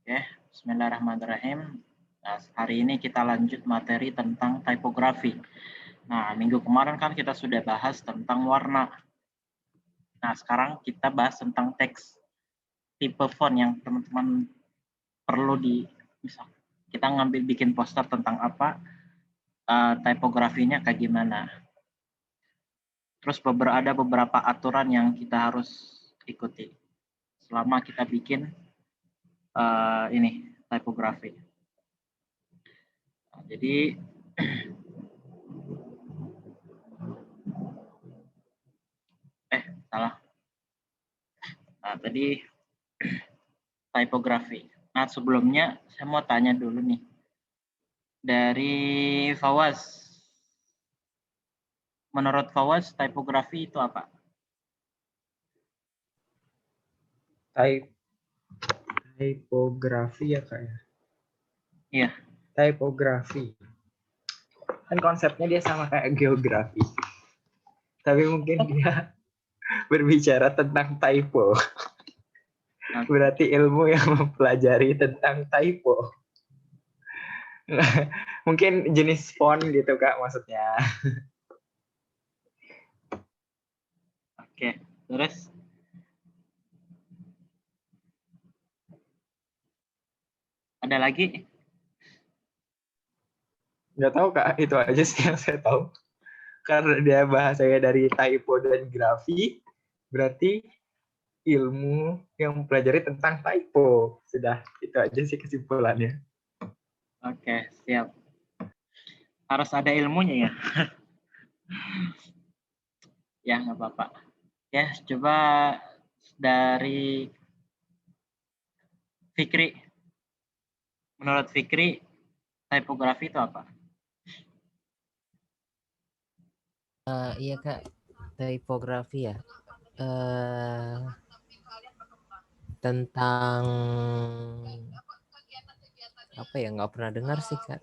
Oke, bismillahirrahmanirrahim. Nah, hari ini kita lanjut materi tentang tipografi. Nah, minggu kemarin kan kita sudah bahas tentang warna. Nah, sekarang kita bahas tentang teks. Tipe font yang teman-teman perlu misal kita ngambil bikin poster tentang apa, tipografinya kayak gimana. Terus ada beberapa aturan yang kita harus ikuti selama kita bikin ini tipografi. Nah, jadi salah. Nah, tadi tipografi. Nah, sebelumnya saya mau tanya dulu nih. Dari Fawaz. Menurut Fawaz, tipografi itu apa? Tipografi ya Kak ya? Iya. Tipografi. Kan konsepnya dia sama kayak geografi. Tapi mungkin dia berbicara tentang typo. Berarti ilmu yang mempelajari tentang typo. Mungkin jenis font gitu Kak maksudnya. Oke, terus? Ada lagi? Nggak tahu Kak, itu aja sih yang saya tahu. Karena dia bahasanya dari typo dan grafi, berarti ilmu yang mempelajari tentang typo. Sudah, itu aja sih kesimpulannya. Oke, siap. Harus ada ilmunya ya? Ya, nggak apa-apa. Ya, coba dari Fikri. Menurut Fikri, tipografi itu apa? Iya Kak, tipografi ya. Tentang apa ya, nggak pernah dengar sih Kak.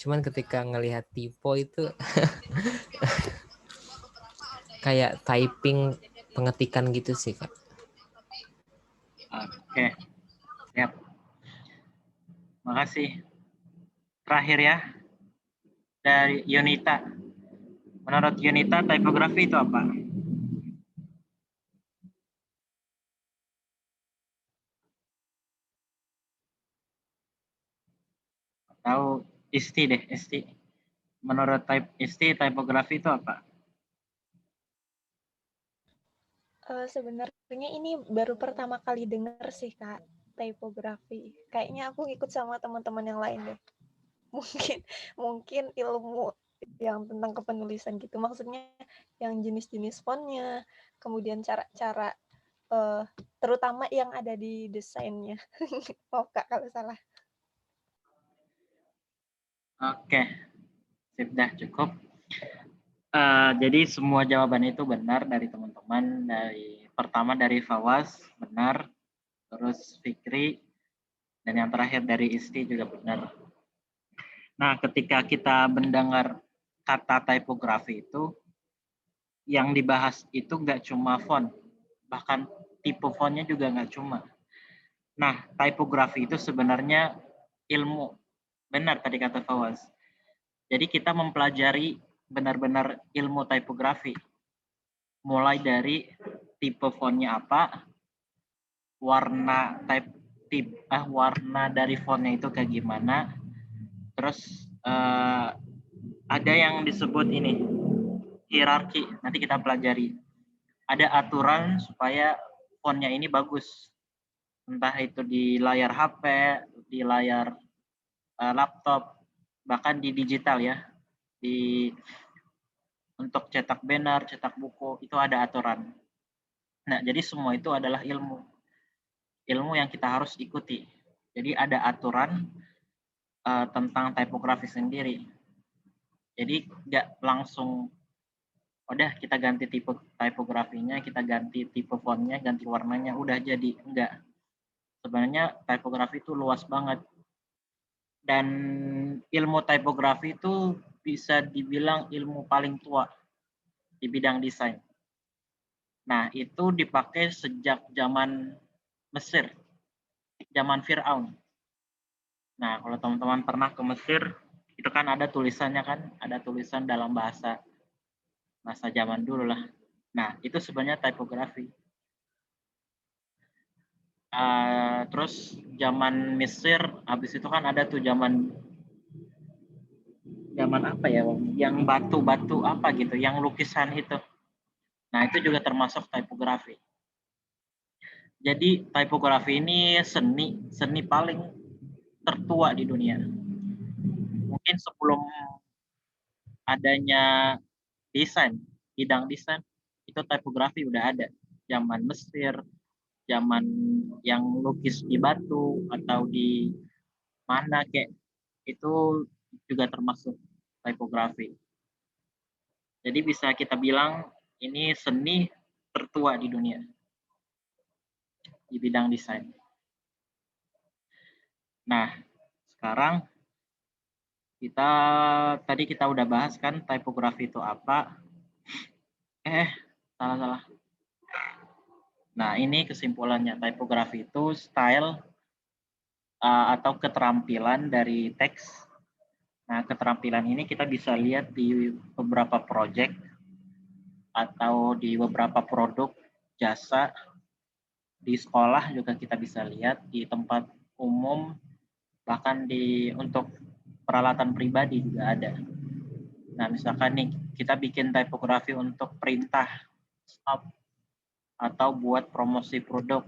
Cuman ketika ngelihat typo itu kayak typing pengetikan gitu sih Kak. Oke, siap. Makasih. Terakhir ya, dari Yunita. Menurut Yunita, tipografi itu apa? Tahu Isti deh, Isti. Menurut Isti, tipografi itu apa? Sebenarnya ini baru pertama kali dengar sih Kak, tipografi. Kayaknya aku ikut sama teman-teman yang lain deh. Mungkin ilmu yang tentang kepenulisan gitu. Maksudnya yang jenis-jenis fontnya, kemudian cara-cara terutama yang ada di desainnya. Maaf Kak kalau salah. Oke, sudah cukup. Jadi semua jawaban itu benar dari teman-teman. Pertama dari Fawaz, benar. Terus Fikri, dan yang terakhir dari Isti juga benar. Nah, ketika kita mendengar kata tipografi itu, yang dibahas itu nggak cuma font, bahkan tipe fontnya juga nggak cuma. Nah, tipografi itu sebenarnya ilmu. Benar tadi kata Fawaz. Jadi kita mempelajari benar-benar ilmu tipografi. Mulai dari tipe fontnya apa, warna warna dari fontnya itu kayak gimana. Terus ada yang disebut ini hierarki. Nanti kita pelajari. Ada aturan supaya fontnya ini bagus. Entah itu di layar HP, di layar laptop, bahkan di digital ya. Untuk cetak banner, cetak buku, itu ada aturan. Nah, jadi semua itu adalah ilmu. Ilmu yang kita harus ikuti. Jadi ada aturan tentang tipografi sendiri. Jadi nggak langsung, udah kita ganti tipe tipografinya, kita ganti tipe fontnya, ganti warnanya, udah jadi. Enggak. Sebenarnya tipografi itu luas banget. Dan ilmu tipografi itu bisa dibilang ilmu paling tua di bidang desain. Nah, itu dipakai sejak zaman Mesir, zaman Fir'aun. Nah, kalau teman-teman pernah ke Mesir, itu kan ada tulisannya kan, ada tulisan dalam bahasa zaman dulu lah. Nah, itu sebenarnya tipografi. Terus zaman Mesir, habis itu kan ada tuh zaman apa ya, yang batu-batu apa gitu, yang lukisan itu. Nah, itu juga termasuk tipografi. Jadi tipografi ini seni paling tertua di dunia. Mungkin sebelum adanya desain, bidang desain, itu tipografi udah ada. Zaman Mesir, zaman yang lukis di batu atau di mana kayak itu juga termasuk tipografi. Jadi bisa kita bilang ini seni tertua di dunia di bidang desain. Nah, sekarang tadi kita udah bahas kan tipografi itu apa. Salah. Nah, ini kesimpulannya. Tipografi itu style atau keterampilan dari teks. Nah, keterampilan ini kita bisa lihat di beberapa project atau di beberapa produk jasa. Di sekolah juga kita bisa lihat, di tempat umum, bahkan untuk peralatan pribadi juga ada. Nah, misalkan nih, kita bikin tipografi untuk perintah stop, atau buat promosi produk,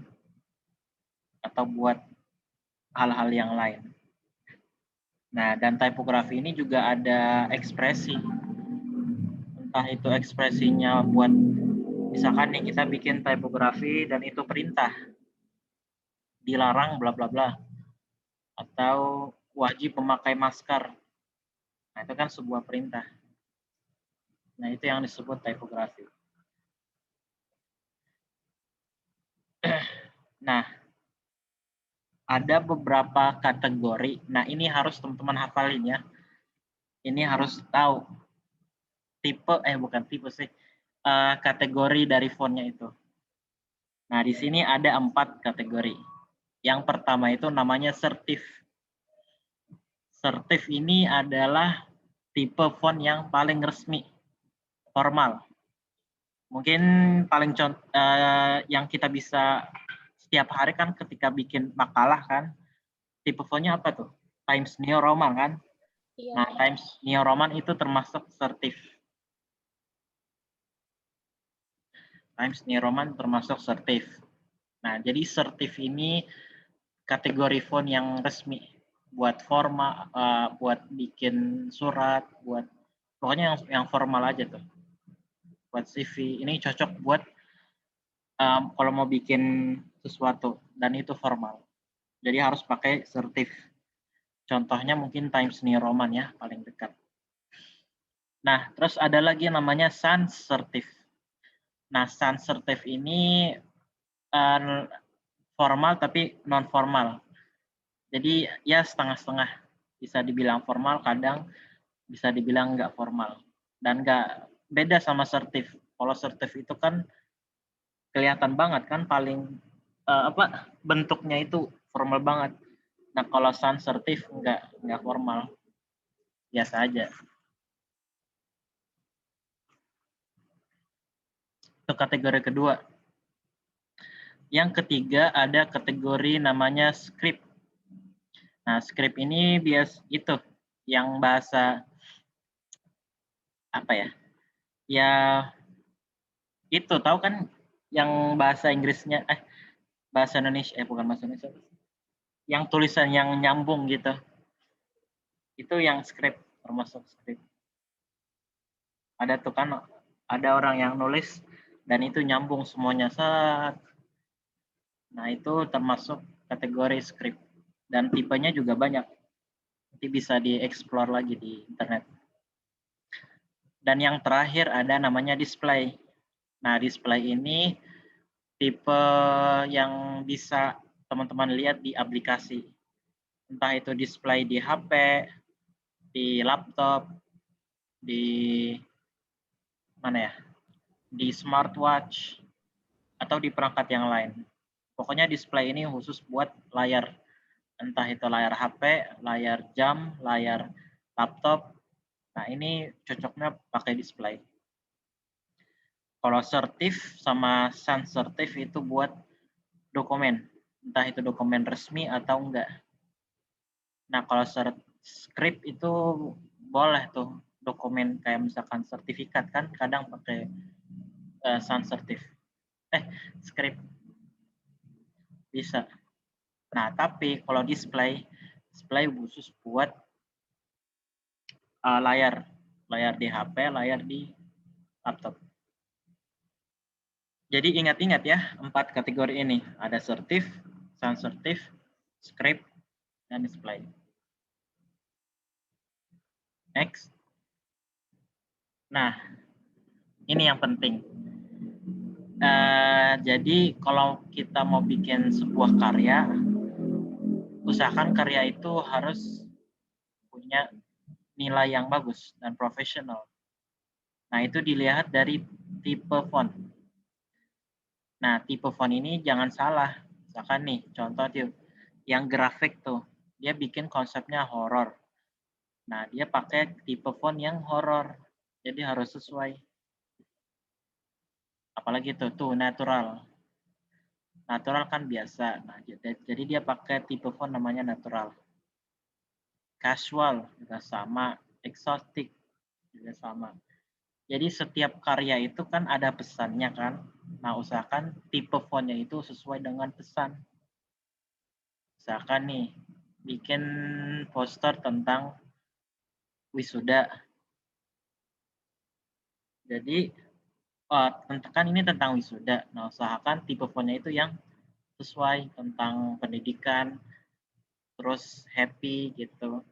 atau buat hal-hal yang lain. Nah, dan tipografi ini juga ada ekspresi. Entah itu ekspresinya buat, misalkan nih kita bikin tipografi dan itu perintah, dilarang bla bla bla, atau wajib memakai masker. Nah, itu kan sebuah perintah. Nah, itu yang disebut tipografi. Nah, ada beberapa kategori. Nah, ini harus teman-teman hafalin ya. Ini harus tahu bukan tipe sih, kategori dari fontnya itu. Nah, di sini ada 4 kategori. Yang pertama itu namanya sertif. Sertif ini adalah tipe font yang paling resmi, formal. Mungkin paling yang kita bisa setiap hari kan ketika bikin makalah kan, tipe fontnya apa tuh? Times New Roman kan? Iya. Nah, Times New Roman itu termasuk sertif. Times New Roman termasuk sertif. Nah, jadi sertif ini kategori font yang resmi buat buat bikin surat, pokoknya yang formal aja tuh. Buat CV, ini cocok buat kalau mau bikin sesuatu dan itu formal. Jadi harus pakai sertif. Contohnya mungkin Times New Roman ya, paling dekat. Nah, terus ada lagi yang namanya sans sertif. Nah, sans sertif ini formal tapi non formal. Jadi ya setengah-setengah. Bisa dibilang formal, kadang bisa dibilang nggak formal. Dan nggak beda sama sertif. Kalau sertif itu kan kelihatan banget kan paling bentuknya itu formal banget. Nah, kalau sans sertif nggak formal. Biasa aja. Itu kategori kedua. Yang ketiga ada kategori namanya script. Nah, script ini itu yang bahasa apa ya? Ya itu tahu kan yang bahasa Inggrisnya bahasa Indonesia bukan bahasa Indonesia. Yang tulisan yang nyambung gitu. Itu yang script, termasuk script. Ada tuh kan ada orang yang nulis dan itu nyambung semuanya saat. Nah, itu termasuk kategori script dan tipenya juga banyak. Nanti bisa dieksplor lagi di internet. Dan yang terakhir ada namanya display. Nah, display ini tipe yang bisa teman-teman lihat di aplikasi. Entah itu display di HP, di laptop, di mana ya? Di smartwatch atau di perangkat yang lain. Pokoknya display ini khusus buat layar. entah itu layar HP, layar jam, layar laptop. Nah, ini cocoknya pakai display. Kalau Certif sama Sans Certif itu buat dokumen, entah itu dokumen resmi atau enggak. Nah, kalau script itu boleh tuh dokumen kayak misalkan sertifikat kan kadang pakai Sans Certif. Script bisa. Nah, tapi kalau display khusus buat layar di HP, layar di laptop. Jadi ingat-ingat ya 4 kategori ini. Ada Certif, Sans Certif, Script, dan Display. Next. Nah, ini yang penting. Jadi kalau kita mau bikin sebuah karya, usahakan karya itu harus punya nilai yang bagus dan profesional. Nah, itu dilihat dari tipe font. Nah, tipe font ini jangan salah. Misalkan nih, contoh tuh, yang grafik tuh, dia bikin konsepnya horor. Nah, dia pakai tipe font yang horor. Jadi harus sesuai. Apalagi tuh natural. Natural kan biasa. Nah, jadi dia pakai tipe font namanya natural. Casual juga sama. Exotic juga sama. Jadi setiap karya itu kan ada pesannya kan. Nah, usahakan tipe fontnya itu sesuai dengan pesan. Misalkan nih, bikin poster tentang wisuda. Jadi, kan ini tentang wisuda. Nah, usahakan tipe fontnya itu yang sesuai tentang pendidikan, terus happy gitu.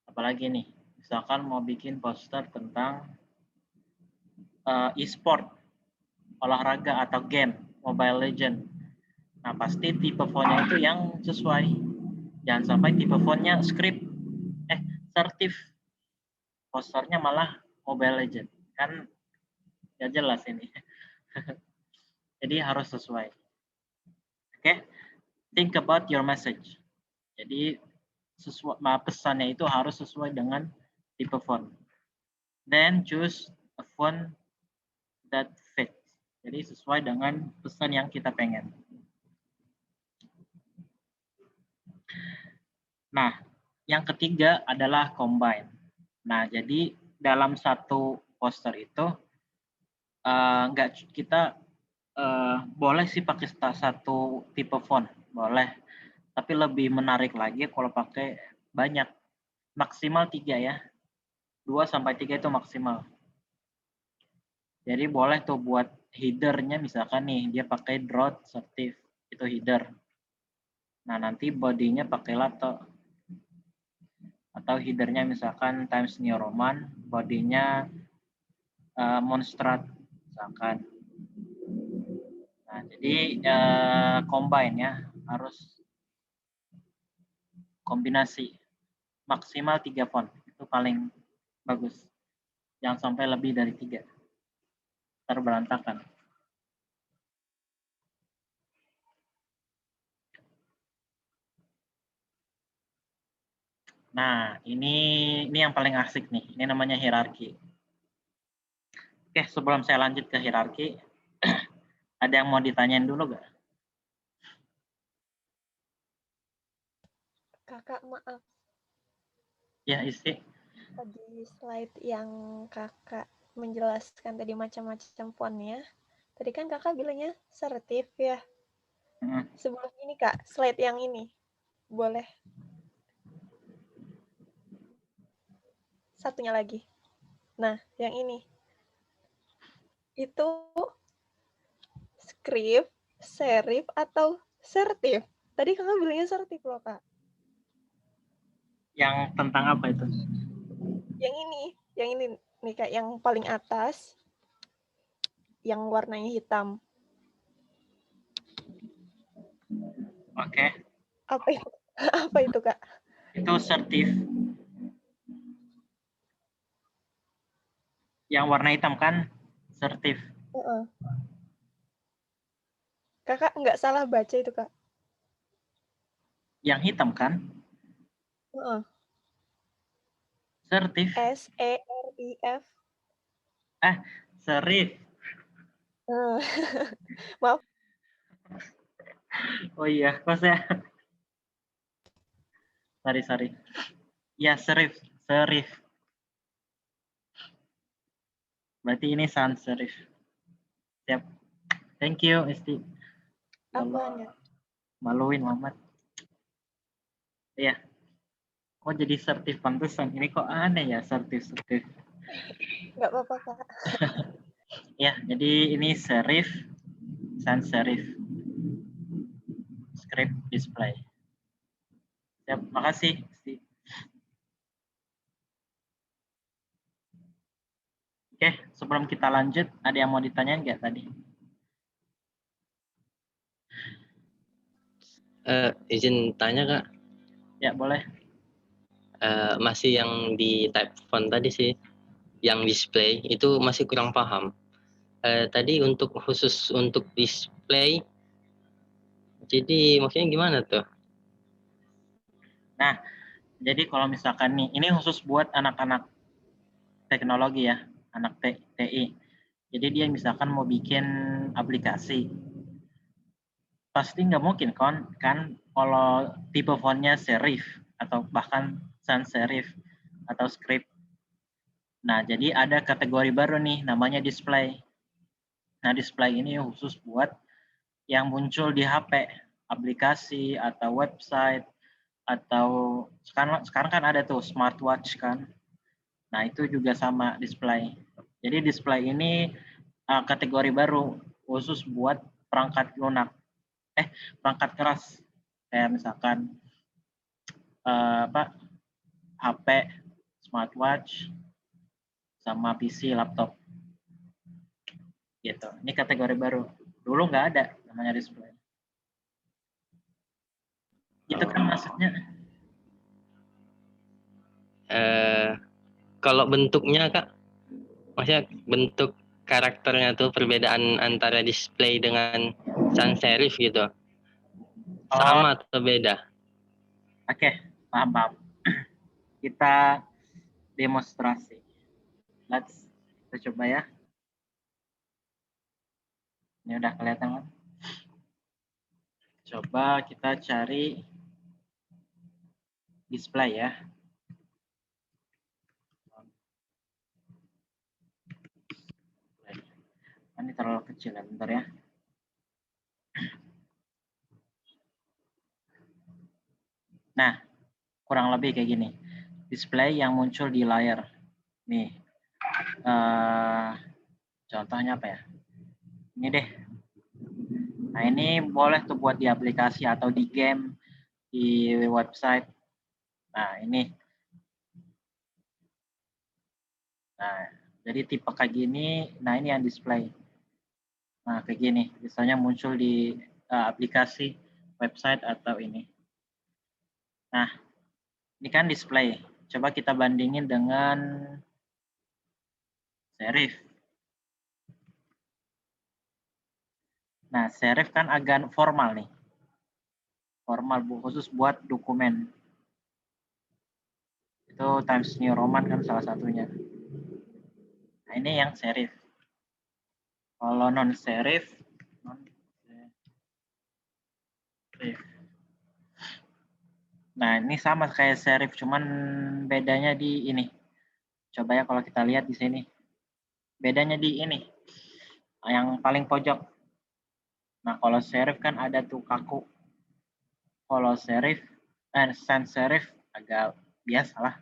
Apalagi nih, misalkan mau bikin poster tentang e-sport, olahraga atau game, Mobile Legend. Nah, pasti tipe fontnya itu yang sesuai. Jangan sampai tipe fontnya script, Certif. Posternya malah Mobile Legend. Kan gak jelas ini. Jadi harus sesuai. Oke, think about your message. Jadi pesannya itu harus sesuai dengan tipe font. Then choose a font that fits. Jadi sesuai dengan pesan yang kita pengen. Nah, yang ketiga adalah combine. Nah, jadi dalam satu poster itu kita boleh sih pakai satu tipe font, boleh. Tapi lebih menarik lagi kalau pakai banyak, maksimal 3 ya. 2-3 itu maksimal. Jadi boleh tuh buat header-nya misalkan nih dia pakai Draught Certif, itu header. Nah, nanti body-nya pakai Lato. Atau header-nya misalkan Times New Roman, body-nya Monstrat misalkan. Nah, jadi combine ya, harus kombinasi. Maksimal 3 font, itu paling bagus. Jangan sampai lebih dari 3. Terberantakan. Nah, ini yang paling asik nih. Ini namanya hierarki. Oke, sebelum saya lanjut ke hierarki, ada yang mau ditanyain dulu gak? Kakak, maaf. Ya, isi. Tadi slide yang kakak menjelaskan tadi macam-macam fontnya. Tadi kan kakak bilangnya Certif ya. Sebelum ini kak, slide yang ini. Boleh. Satunya lagi. Nah, yang ini. Itu script, serif, atau Certif? Tadi kakak bilangnya Certif loh kak. Yang tentang apa itu? Yang ini nih kak, yang paling atas, yang warnanya hitam. Oke. Apa itu? Apa itu kak? Itu Certif. Yang warna hitam kan? Certif. Kakak nggak salah baca itu kak. Yang hitam kan? Heeh. Serif. SERIF. Serif. Maaf. Oh iya, kok saya sorry. Ya, serif. Berarti ini sans serif. Siap. Thank you, Isti. Apanya? Maluin Muhammad. Iya. Kok jadi sertif pantesan? Ini kok aneh ya sertif. Nggak apa-apa, Kak. Ya, jadi ini serif, sans serif. Script display. Siap, makasih. Isti. Oke, sebelum kita lanjut, ada yang mau ditanyain nggak tadi? Izin tanya Kak, Ya, boleh. masih yang di type font tadi sih, yang display itu masih kurang paham. Tadi khusus untuk display, jadi maksudnya gimana tuh? Nah, jadi kalau misalkan nih, ini khusus buat anak-anak teknologi ya, anak TI. Jadi dia misalkan mau bikin aplikasi, pasti nggak mungkin kan kalau tipe fontnya serif atau bahkan sans serif atau script. Nah, jadi ada kategori baru nih namanya display. Nah, display ini khusus buat yang muncul di HP, aplikasi atau website atau sekarang kan ada tuh smartwatch kan. Nah, itu juga sama display. Jadi display ini kategori baru khusus buat perangkat lunak. Perangkat keras. Kayak misalkan HP, smartwatch, sama PC, laptop. Gitu. Ini kategori baru. Dulu nggak ada namanya display. Itu kan maksudnya. Kalau bentuknya Kak, maksudnya bentuk karakternya tuh perbedaan antara display dengan sans serif gitu, sama atau beda? Oke, paham. Kita demonstrasi. Kita coba ya. Ini udah kelihatan kan? Coba kita cari display ya. Ini terlalu kecil ya, bentar ya. Nah, kurang lebih kayak gini. Display yang muncul di layar. Nih, contohnya apa ya? Ini deh. Nah, ini boleh tuh buat di aplikasi atau di game, di website. Nah, ini. Nah, jadi tipe kayak gini, nah ini yang display. Nah, kayak gini. Misalnya muncul di aplikasi, website, atau ini. Nah, ini kan display. Coba kita bandingin dengan serif. Nah, serif kan agak formal nih. Formal khusus buat dokumen. Itu Times New Roman kan salah satunya. Nah, ini yang serif. Kalau non serif, nah ini sama kayak serif, cuman bedanya di ini. Coba ya kalau kita lihat di sini. Bedanya di ini. Yang paling pojok. Nah, kalau serif kan ada tuh kaku. Kalau serif, sans serif agak biasa lah.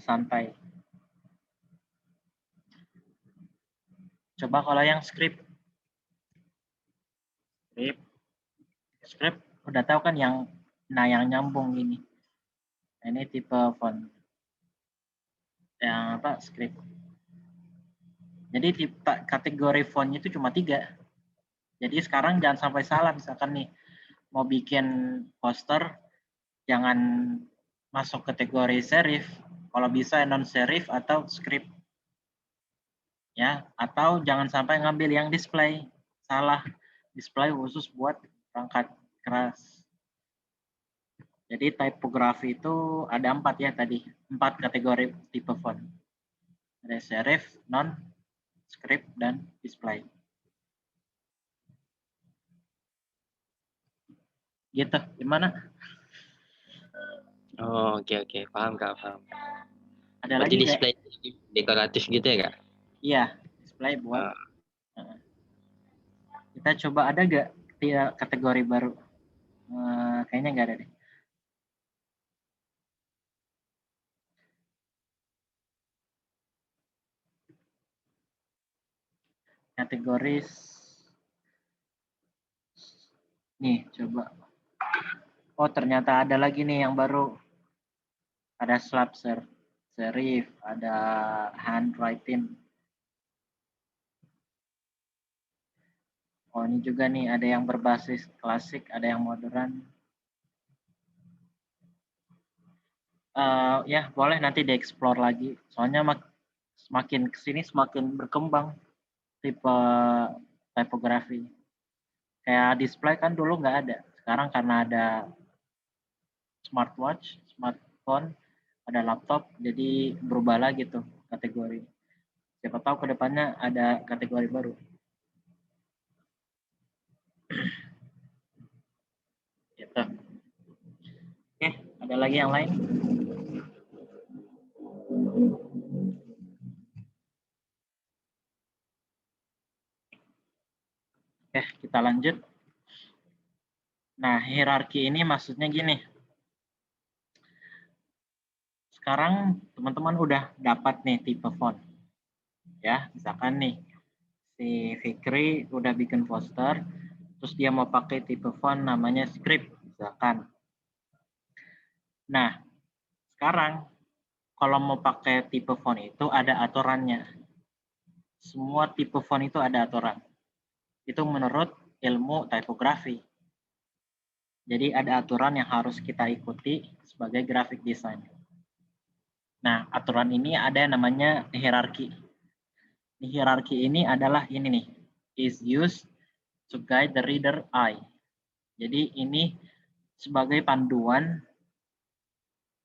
Santai. Coba kalau yang script udah tahu kan yang nyambung ini. Nah, ini tipe font yang script. Jadi tipe kategori fontnya itu cuma 3. Jadi sekarang jangan sampai salah, misalkan nih mau bikin poster jangan masuk kategori serif, kalau bisa non serif atau script. Ya, atau jangan sampai ngambil yang display. Salah. Display khusus buat perangkat keras. Jadi tipografi itu ada 4 ya tadi, 4 kategori tipe font. Ada serif, non, script, dan display. Gitu, gimana? Oh, oke, paham Kak, paham. Ada Berarti lagi nggak? display dekoratif gitu ya Kak? Iya, display buat. Kita coba ada nggak kategori baru? Kayaknya nggak ada deh. Kategori nih, coba. Oh, ternyata ada lagi nih yang baru. Ada slab serif, ada handwriting. Oh, ini juga nih ada yang berbasis klasik, ada yang modern. Ya, boleh nanti dieksplor lagi. Soalnya semakin kesini semakin berkembang tipe tipografi. Kayak display kan dulu nggak ada. Sekarang karena ada smartwatch, smartphone, ada laptop, jadi berubah lagi tuh kategori. Siapa tahu ke depannya ada kategori baru. Gitu. Oke, ada lagi yang lain? Oke, kita lanjut. Nah, hierarki ini maksudnya gini. Sekarang teman-teman udah dapat nih tipe font. Ya, misalkan nih si Fikri udah bikin poster, terus dia mau pakai tipe font namanya script, misalkan. Nah, sekarang kalau mau pakai tipe font itu ada aturannya. Semua tipe font itu ada aturan. Itu menurut ilmu tipografi. Jadi ada aturan yang harus kita ikuti sebagai graphic design. Nah, aturan ini ada yang namanya hierarki. Hierarki ini adalah ini nih, is used to guide the reader eye. Jadi ini sebagai panduan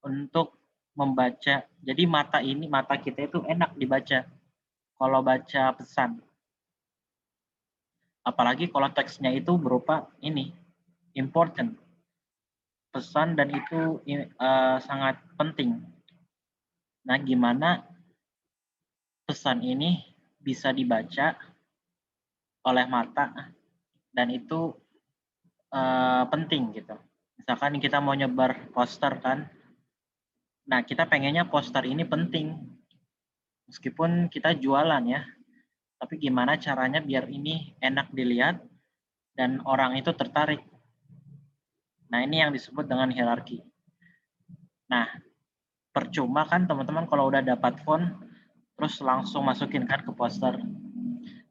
untuk membaca. Jadi mata kita itu enak dibaca kalau baca pesan. Apalagi kalau teksnya itu berupa ini, important. Pesan dan itu sangat penting. Nah, gimana pesan ini bisa dibaca oleh mata dan itu penting gitu. Misalkan kita mau nyebar poster kan, nah kita pengennya poster ini penting, meskipun kita jualan ya, tapi gimana caranya biar ini enak dilihat dan orang itu tertarik. Nah ini yang disebut dengan hierarki. Nah percuma kan teman-teman kalau udah dapat font, terus langsung masukin kan ke poster.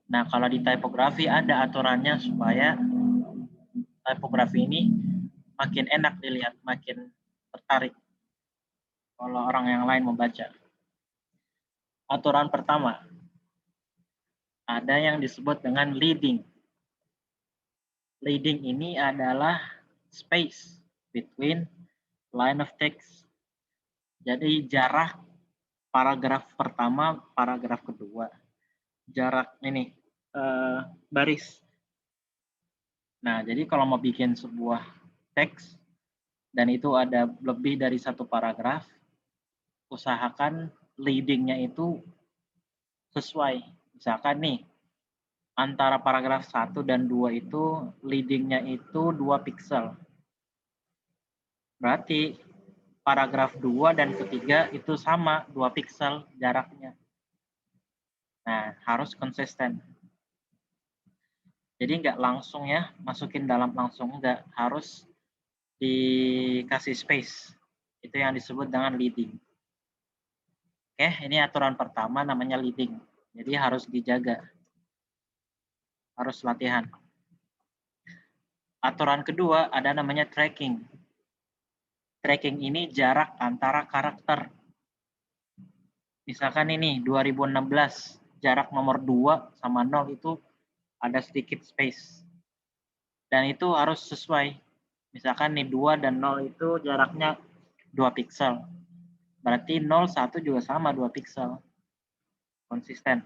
Nah kalau di tipografi ada aturannya supaya tipografi ini makin enak dilihat, makin tertarik kalau orang yang lain membaca. Aturan pertama, ada yang disebut dengan leading. Leading ini adalah space between line of text. Jadi jarak paragraf pertama, paragraf kedua. Jarak ini, baris. Nah, jadi kalau mau bikin sebuah teks, dan itu ada lebih dari satu paragraf, usahakan leading-nya itu sesuai. Misalkan nih, antara paragraf 1 dan 2 itu leading-nya itu 2 pixel. Berarti paragraf 2 dan ketiga itu sama 2 pixel jaraknya. Nah, harus konsisten. Jadi nggak langsung ya, masukin dalam langsung, nggak. Harus dikasih space. Itu yang disebut dengan leading. Oke, ini aturan pertama namanya leading. Jadi harus dijaga. Harus latihan. Aturan kedua ada namanya tracking. Tracking ini jarak antara karakter. Misalkan ini 2016, jarak nomor 2 sama 0 itu ada sedikit space. Dan itu harus sesuai. Misalkan nih 2 dan 0 itu jaraknya 2 piksel. Berarti 0, 1 juga sama 2 piksel. Konsisten.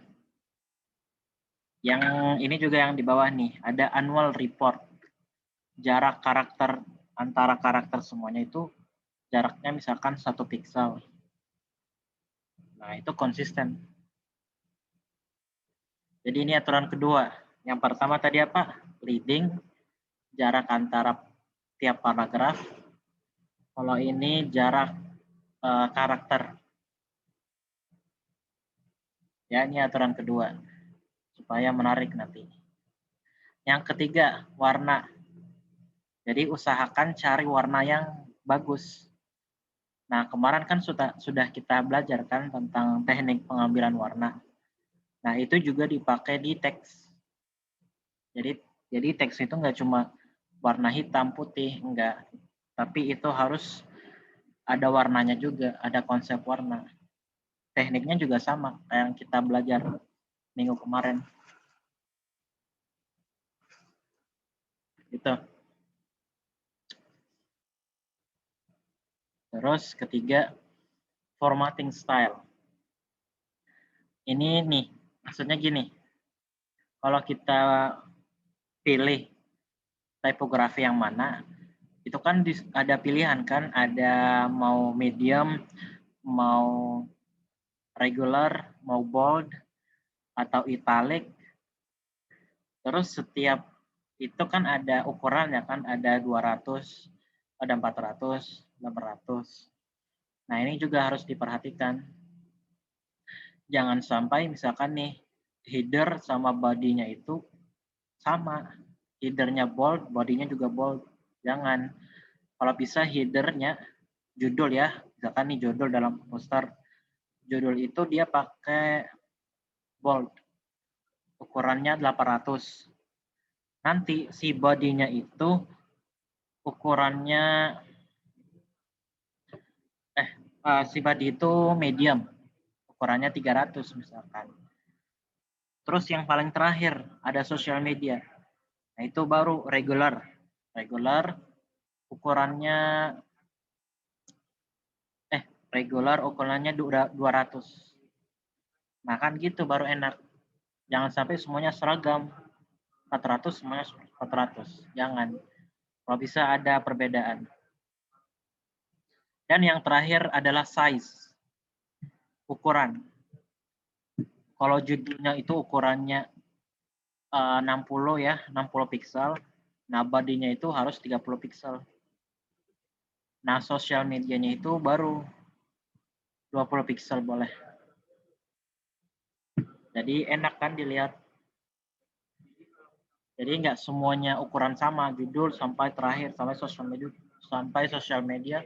Yang ini juga yang di bawah nih, ada annual report. Jarak karakter antara karakter semuanya itu jaraknya misalkan 1 piksel. Nah, itu konsisten. Jadi ini aturan kedua. Yang pertama tadi apa? Leading, jarak antara tiap paragraf. Kalau ini jarak karakter. Ya, ini aturan kedua. Supaya menarik nanti. Yang ketiga, warna. Jadi usahakan cari warna yang bagus. Nah, kemarin kan sudah kita belajar kan tentang teknik pengambilan warna. Nah, itu juga dipakai di teks. Jadi teks itu nggak cuma warna hitam, putih, enggak. Tapi itu harus ada warnanya juga, ada konsep warna. Tekniknya juga sama kayak yang kita belajar minggu kemarin. Gitu. Terus ketiga, formatting style. Ini nih, maksudnya gini. Kalau kita pilih tipografi yang mana, itu kan ada pilihan kan, ada mau medium, mau regular, mau bold, atau italic. Terus setiap itu kan ada ukurannya kan, ada 200, ada 400, 800. Nah, ini juga harus diperhatikan. Jangan sampai misalkan nih, header sama body-nya itu sama. Header-nya bold, body-nya juga bold. Jangan. Kalau bisa header-nya, judul ya, misalkan nih judul dalam poster, judul itu dia pakai bold. Ukurannya 800. Nanti si body-nya itu ukurannya si body itu medium, ukurannya 300 misalkan. Terus yang paling terakhir ada social media. Nah, itu baru regular. Regular ukurannya ukurannya 200. Nah, kan gitu baru enak. Jangan sampai semuanya seragam. 400 semuanya 400. Jangan. Kalau bisa ada perbedaan. Dan yang terakhir adalah size. Ukuran. Kalau judulnya itu ukurannya 60 ya, 60 pixel. Nah, body-nya itu harus 30 pixel. Nah, sosial medianya itu baru 20 pixel boleh. Jadi enak kan dilihat. Jadi nggak semuanya ukuran sama, judul sampai terakhir sampai sosial media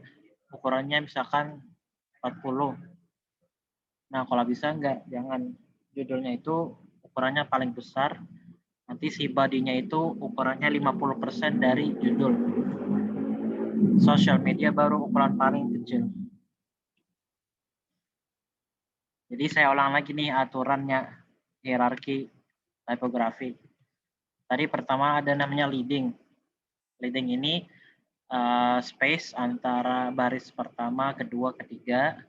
ukurannya misalkan 40. Nah, kalau bisa jangan judulnya itu ukurannya paling besar. Nanti si body-nya itu ukurannya 50% dari judul. Sosial media baru ukuran paling kecil. Jadi saya ulang lagi nih aturannya, hierarki tipografi. Tadi pertama ada namanya leading. Leading ini space antara baris pertama, kedua, ketiga.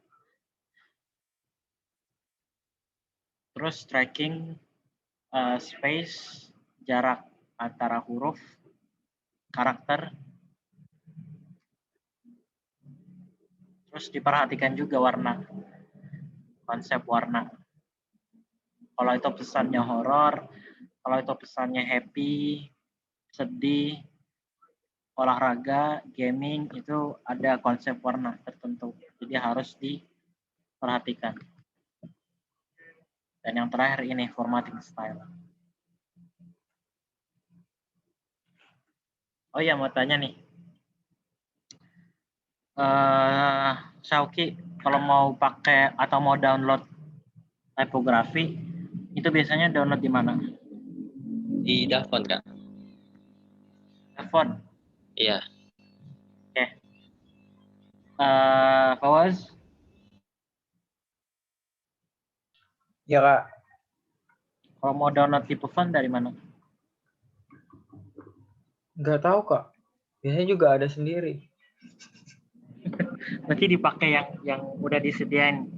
Terus tracking space, jarak antara huruf, karakter. Terus diperhatikan juga warna, konsep warna. Kalau itu pesannya horor, kalau itu pesannya happy, sedih, olahraga, gaming, itu ada konsep warna tertentu. Jadi harus diperhatikan. Dan yang terakhir ini formatting style. Oh ya, mau tanya nih. Syauki, kalau mau pakai atau mau download tipografi, itu biasanya download di mana? Di Davon, Kak. Davon? Iya. Oke. Fawaz? Ya, Kak. Kalau mau download Tipofont dari mana? Nggak tahu, Kak. Biasanya juga ada sendiri. Berarti dipakai yang udah disediain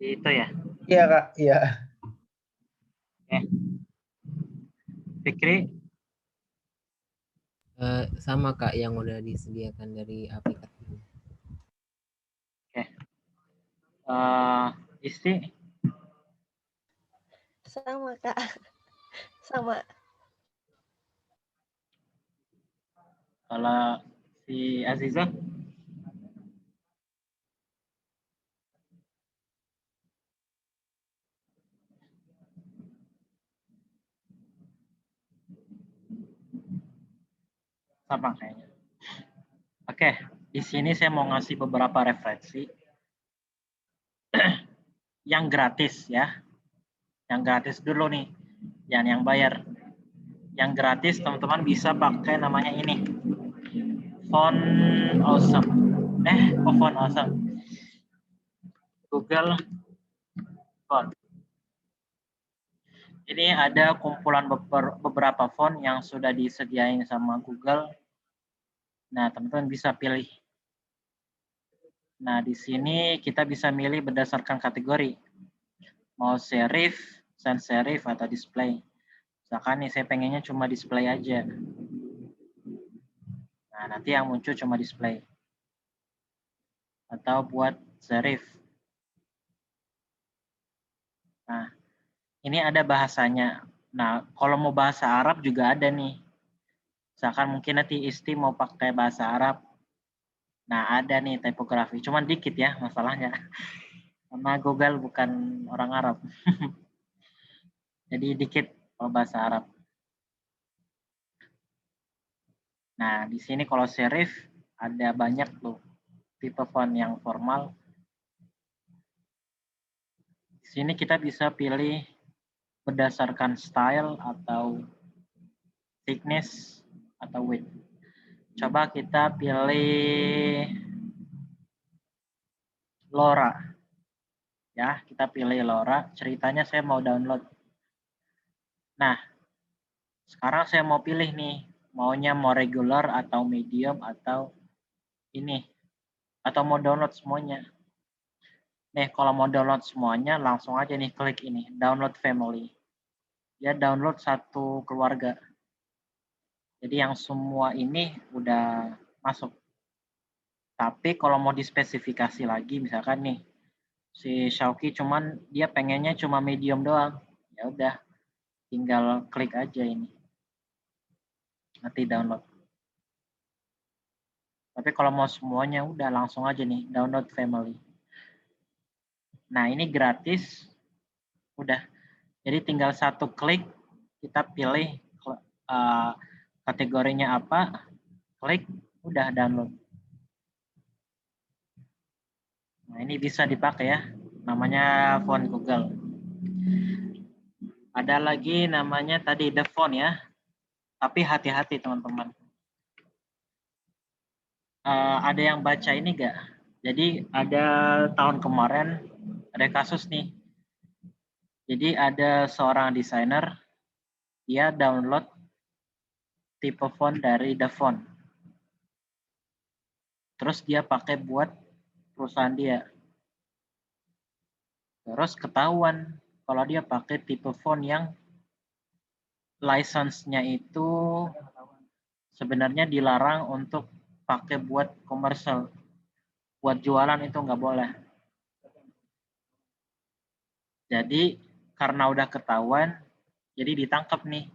itu ya. Iya Kak, iya. Fikri, Sama Kak yang udah disediakan dari aplikasi. Isti, Sama Kak. Sama. kalau si Aziza, sama kayaknya. Oke, di sini saya mau ngasih beberapa referensi yang gratis ya. Yang gratis dulu nih, jangan yang bayar. Yang gratis teman-teman bisa pakai namanya ini. Font Awesome. Font Awesome. Google Font. Ini ada kumpulan beberapa font yang sudah disediain sama Google. Nah, teman-teman bisa pilih. Nah, di sini kita bisa milih berdasarkan kategori. Mau serif, sans serif, atau display. Misalkan nih saya pengennya cuma display aja. Nah, nanti yang muncul cuma display. Atau buat serif. Nah, ini ada bahasanya. Nah, kalau mau bahasa Arab juga ada nih. Misalkan mungkin nanti Isti mau pakai bahasa Arab. Nah, ada nih tipografi. Cuman dikit ya masalahnya. Karena Google bukan orang Arab. Jadi dikit kalau bahasa Arab. Nah, di sini kalau serif ada banyak tuh tipe font yang formal. Di sini kita bisa pilih berdasarkan style atau thickness atau width. Coba kita pilih Laura. Ya, kita pilih Laura. Ceritanya saya mau download. Nah, sekarang saya mau pilih nih, maunya mau regular atau medium atau ini, atau mau download semuanya. Nih, kalau mau download semuanya, langsung aja nih klik ini, download family. Dia download satu keluarga. Jadi yang semua ini udah masuk. Tapi kalau mau dispesifikasi lagi, misalkan nih, si Shauki cuman dia pengennya cuma medium doang. Ya udah, tinggal klik aja ini. Nanti download. Tapi kalau mau semuanya udah langsung aja nih download family. Nah, ini gratis. Udah. Jadi tinggal satu klik kita pilih kategorinya apa, klik udah download. Nah, ini bisa dipakai ya. Namanya font Google. Ada lagi namanya tadi the font ya. Tapi hati-hati teman-teman. Ada yang baca ini enggak? Jadi ada tahun kemarin ada kasus nih. Jadi ada seorang desainer, dia download tipe font dari The Font. Terus dia pakai buat perusahaan dia. Terus ketahuan kalau dia pakai tipe font yang license-nya itu sebenarnya dilarang untuk pakai buat komersial. Buat jualan itu nggak boleh. Jadi karena udah ketahuan, jadi ditangkap nih.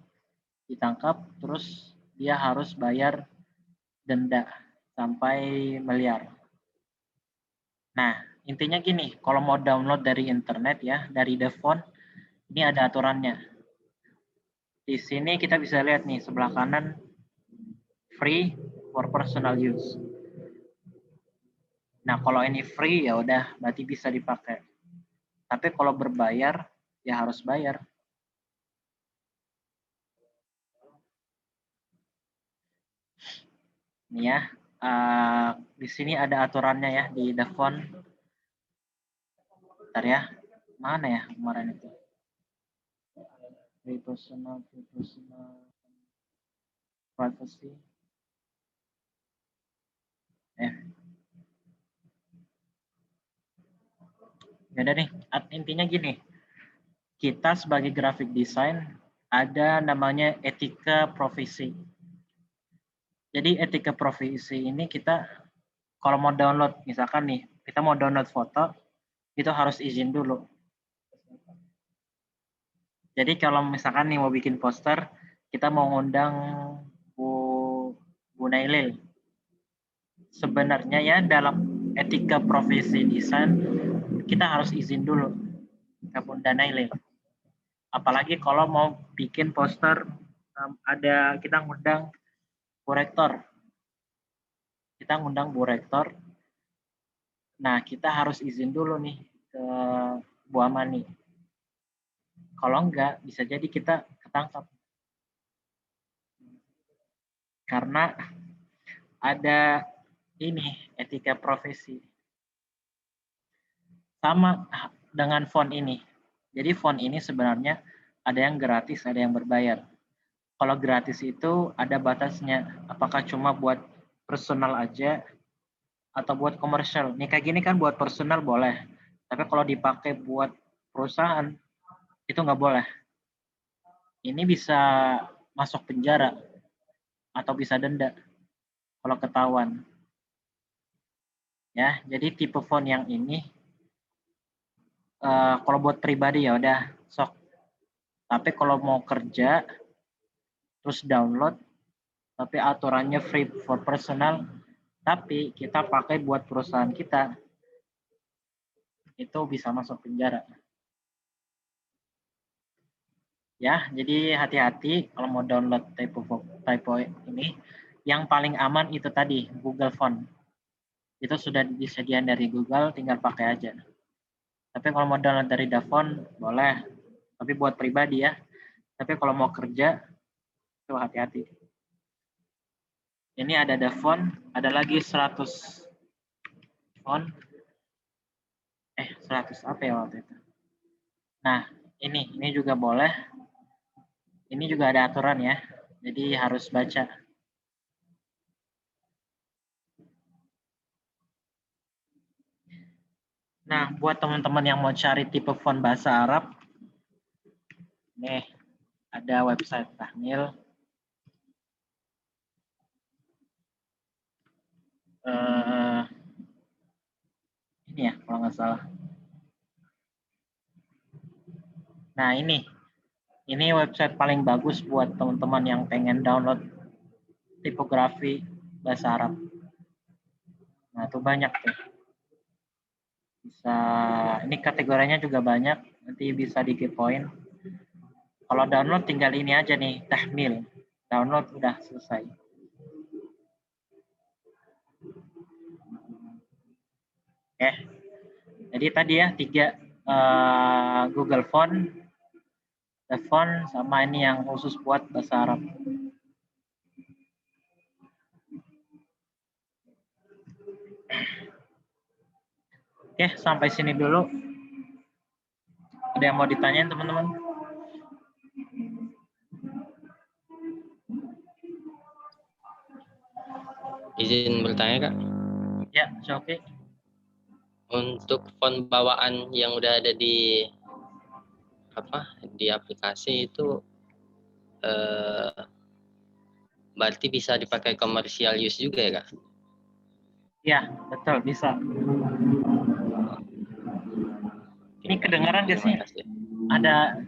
Ditangkap, terus dia harus bayar denda sampai miliar. Nah, intinya gini, kalau mau download dari internet ya, dari The Font, ini ada aturannya. Di sini kita bisa lihat nih, sebelah kanan, free for personal use. Nah, kalau ini free ya udah, berarti bisa dipakai. Tapi kalau berbayar, ya harus bayar. Nih ya, di sini ada aturannya ya, di The Font. Bentar ya, mana ya kemarin itu? Free personal privacy. Ya udah nih, intinya gini. Kita sebagai graphic design ada namanya etika profesi. Jadi etika profesi ini kita kalau mau download, misalkan nih, kita mau download foto, itu harus izin dulu. Jadi kalau misalkan nih mau bikin poster, kita mau ngundang Bu Nailil. Sebenarnya ya dalam etika profesi desain, kita harus izin dulu ke Bu Nailil. Apalagi kalau mau bikin poster, ada kita ngundang Bu Rektor. Kita ngundang Bu Rektor. Nah, kita harus izin dulu nih ke Bu Amani. Kalau enggak, bisa jadi kita ketangkap. Karena ada ini, etika profesi. Sama dengan font ini. Jadi font ini sebenarnya ada yang gratis, ada yang berbayar. Kalau gratis itu ada batasnya. Apakah cuma buat personal aja atau buat komersial. Nih kayak gini kan buat personal boleh. Tapi kalau dipakai buat perusahaan, itu nggak boleh. Ini bisa masuk penjara atau bisa denda kalau ketahuan. Ya, jadi tipe font yang ini kalau buat pribadi ya udah sok. Tapi kalau mau kerja terus download, tapi aturannya free for personal, tapi kita pakai buat perusahaan kita, itu bisa masuk penjara. Ya, jadi hati-hati kalau mau download typo ini. Yang paling aman itu tadi, Google Font. Itu sudah disediakan dari Google, tinggal pakai aja. Tapi kalau mau download dari Dafont, boleh. Tapi buat pribadi ya. Tapi kalau mau kerja, itu hati-hati. Ini ada Dafont, ada lagi 100 font. 100 apa ya waktu itu? Nah, ini juga boleh. Ini juga ada aturan ya. Jadi harus baca. Nah, buat teman-teman yang mau cari tipe font bahasa Arab, nih ada website Tahnil. Ini ya, kalau nggak salah. Nah, ini website paling bagus buat teman-teman yang pengen download tipografi bahasa Arab. Nah, itu banyak tuh. Bisa, ini kategorinya juga banyak, nanti bisa dikepoin. Kalau download tinggal ini aja nih, Tahmil. Download udah selesai. Oke. Jadi tadi ya 3 Google Font, Dafont, sama ini yang khusus buat bahasa Arab. Oke, sampai sini dulu. Ada yang mau ditanyain teman-teman? Izin bertanya, Kak. Ya, oke. Untuk font bawaan yang udah ada di aplikasi itu berarti bisa dipakai komersial use juga ya, Kak? Ya, betul, bisa. Ini kedengaran gak sih? Ada.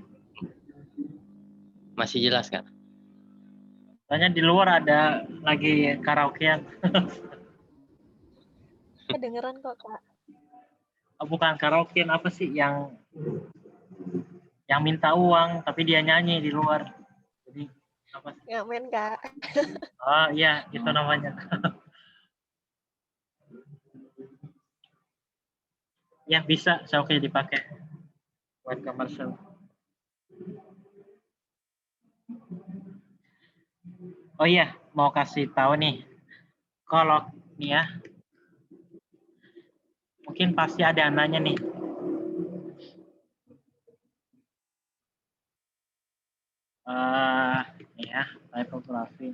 Masih jelas, Kak? Soalnya di luar ada lagi karaokean. Kedengeran kok, Kak. Bukan karaokean, apa sih yang minta uang tapi dia nyanyi di luar. Jadi apa sih? Ngamen, Kak. Oh iya, itu namanya. Ya bisa, oke dipakai buat komersial. Oh iya, mau kasih tahu nih. Kalau nih ya, mungkin pasti ada yang nanya nih. Nih ya, tipografi.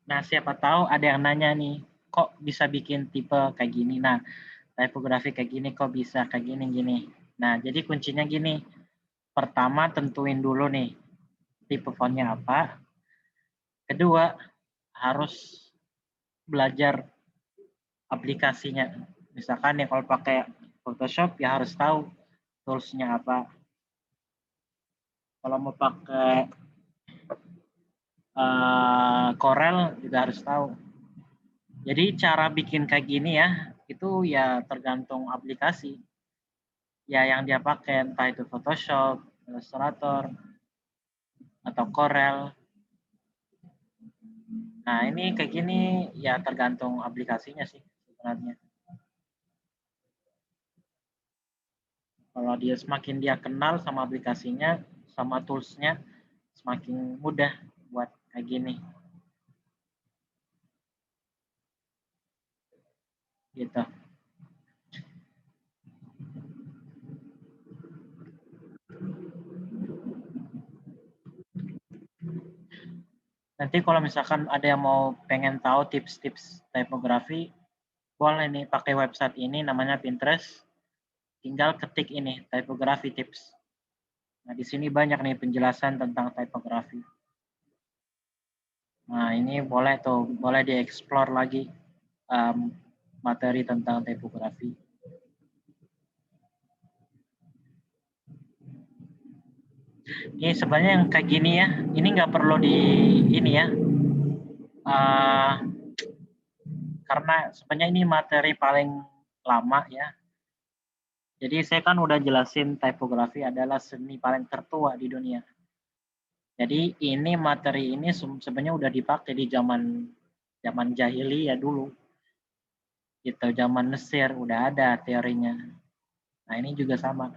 Nah, siapa tahu ada yang nanya nih, kok bisa bikin tipe kayak gini. Nah, tipografi kayak gini kok bisa kayak gini. Nah, jadi kuncinya gini. Pertama, tentuin dulu nih tipe fontnya apa. Kedua, harus belajar aplikasinya. Misalkan ya kalau pakai Photoshop ya harus tahu toolsnya apa. Kalau mau pakai Corel juga harus tahu. Jadi cara bikin kayak gini ya, itu ya tergantung aplikasi. Ya yang dia pakai, entah itu Photoshop, Illustrator, atau Corel. Nah ini kayak gini ya tergantung aplikasinya sih sebenarnya. Kalau dia semakin dia kenal sama aplikasinya, sama toolsnya, semakin mudah buat kayak gini. Gitu. Nanti kalau misalkan ada yang mau pengen tahu tips-tips tipografi, boleh nih pakai website ini namanya Pinterest. Tinggal ketik ini tipografi tips. Nah, di sini banyak nih penjelasan tentang tipografi. Nah, ini boleh tuh, boleh dieksplor lagi materi tentang tipografi. Ini sebenarnya yang kayak gini ya, ini nggak perlu di ini ya, karena sebenarnya ini materi paling lama ya. Jadi saya kan udah jelasin tipografi adalah seni paling tertua di dunia. Jadi ini materi ini sebenarnya udah dipakai di zaman jahiliyah dulu. Gitu, zaman Mesir udah ada teorinya. Nah, ini juga sama.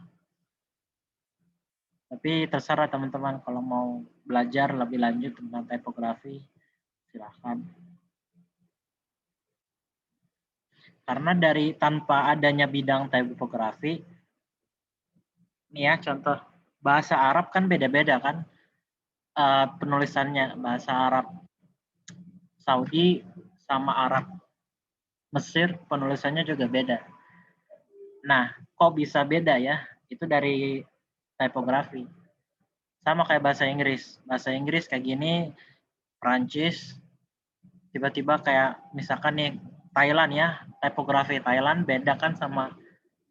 Tapi terserah teman-teman kalau mau belajar lebih lanjut tentang tipografi, silahkan. Karena dari tanpa adanya bidang tipografi, ini ya contoh, bahasa Arab kan beda-beda kan penulisannya. Bahasa Arab Saudi sama Arab Mesir penulisannya juga beda. Nah, kok bisa beda ya? Itu dari tipografi. Sama kayak bahasa Inggris. Bahasa Inggris kayak gini, Prancis, tiba-tiba kayak misalkan nih Thailand ya, tipografi Thailand beda kan sama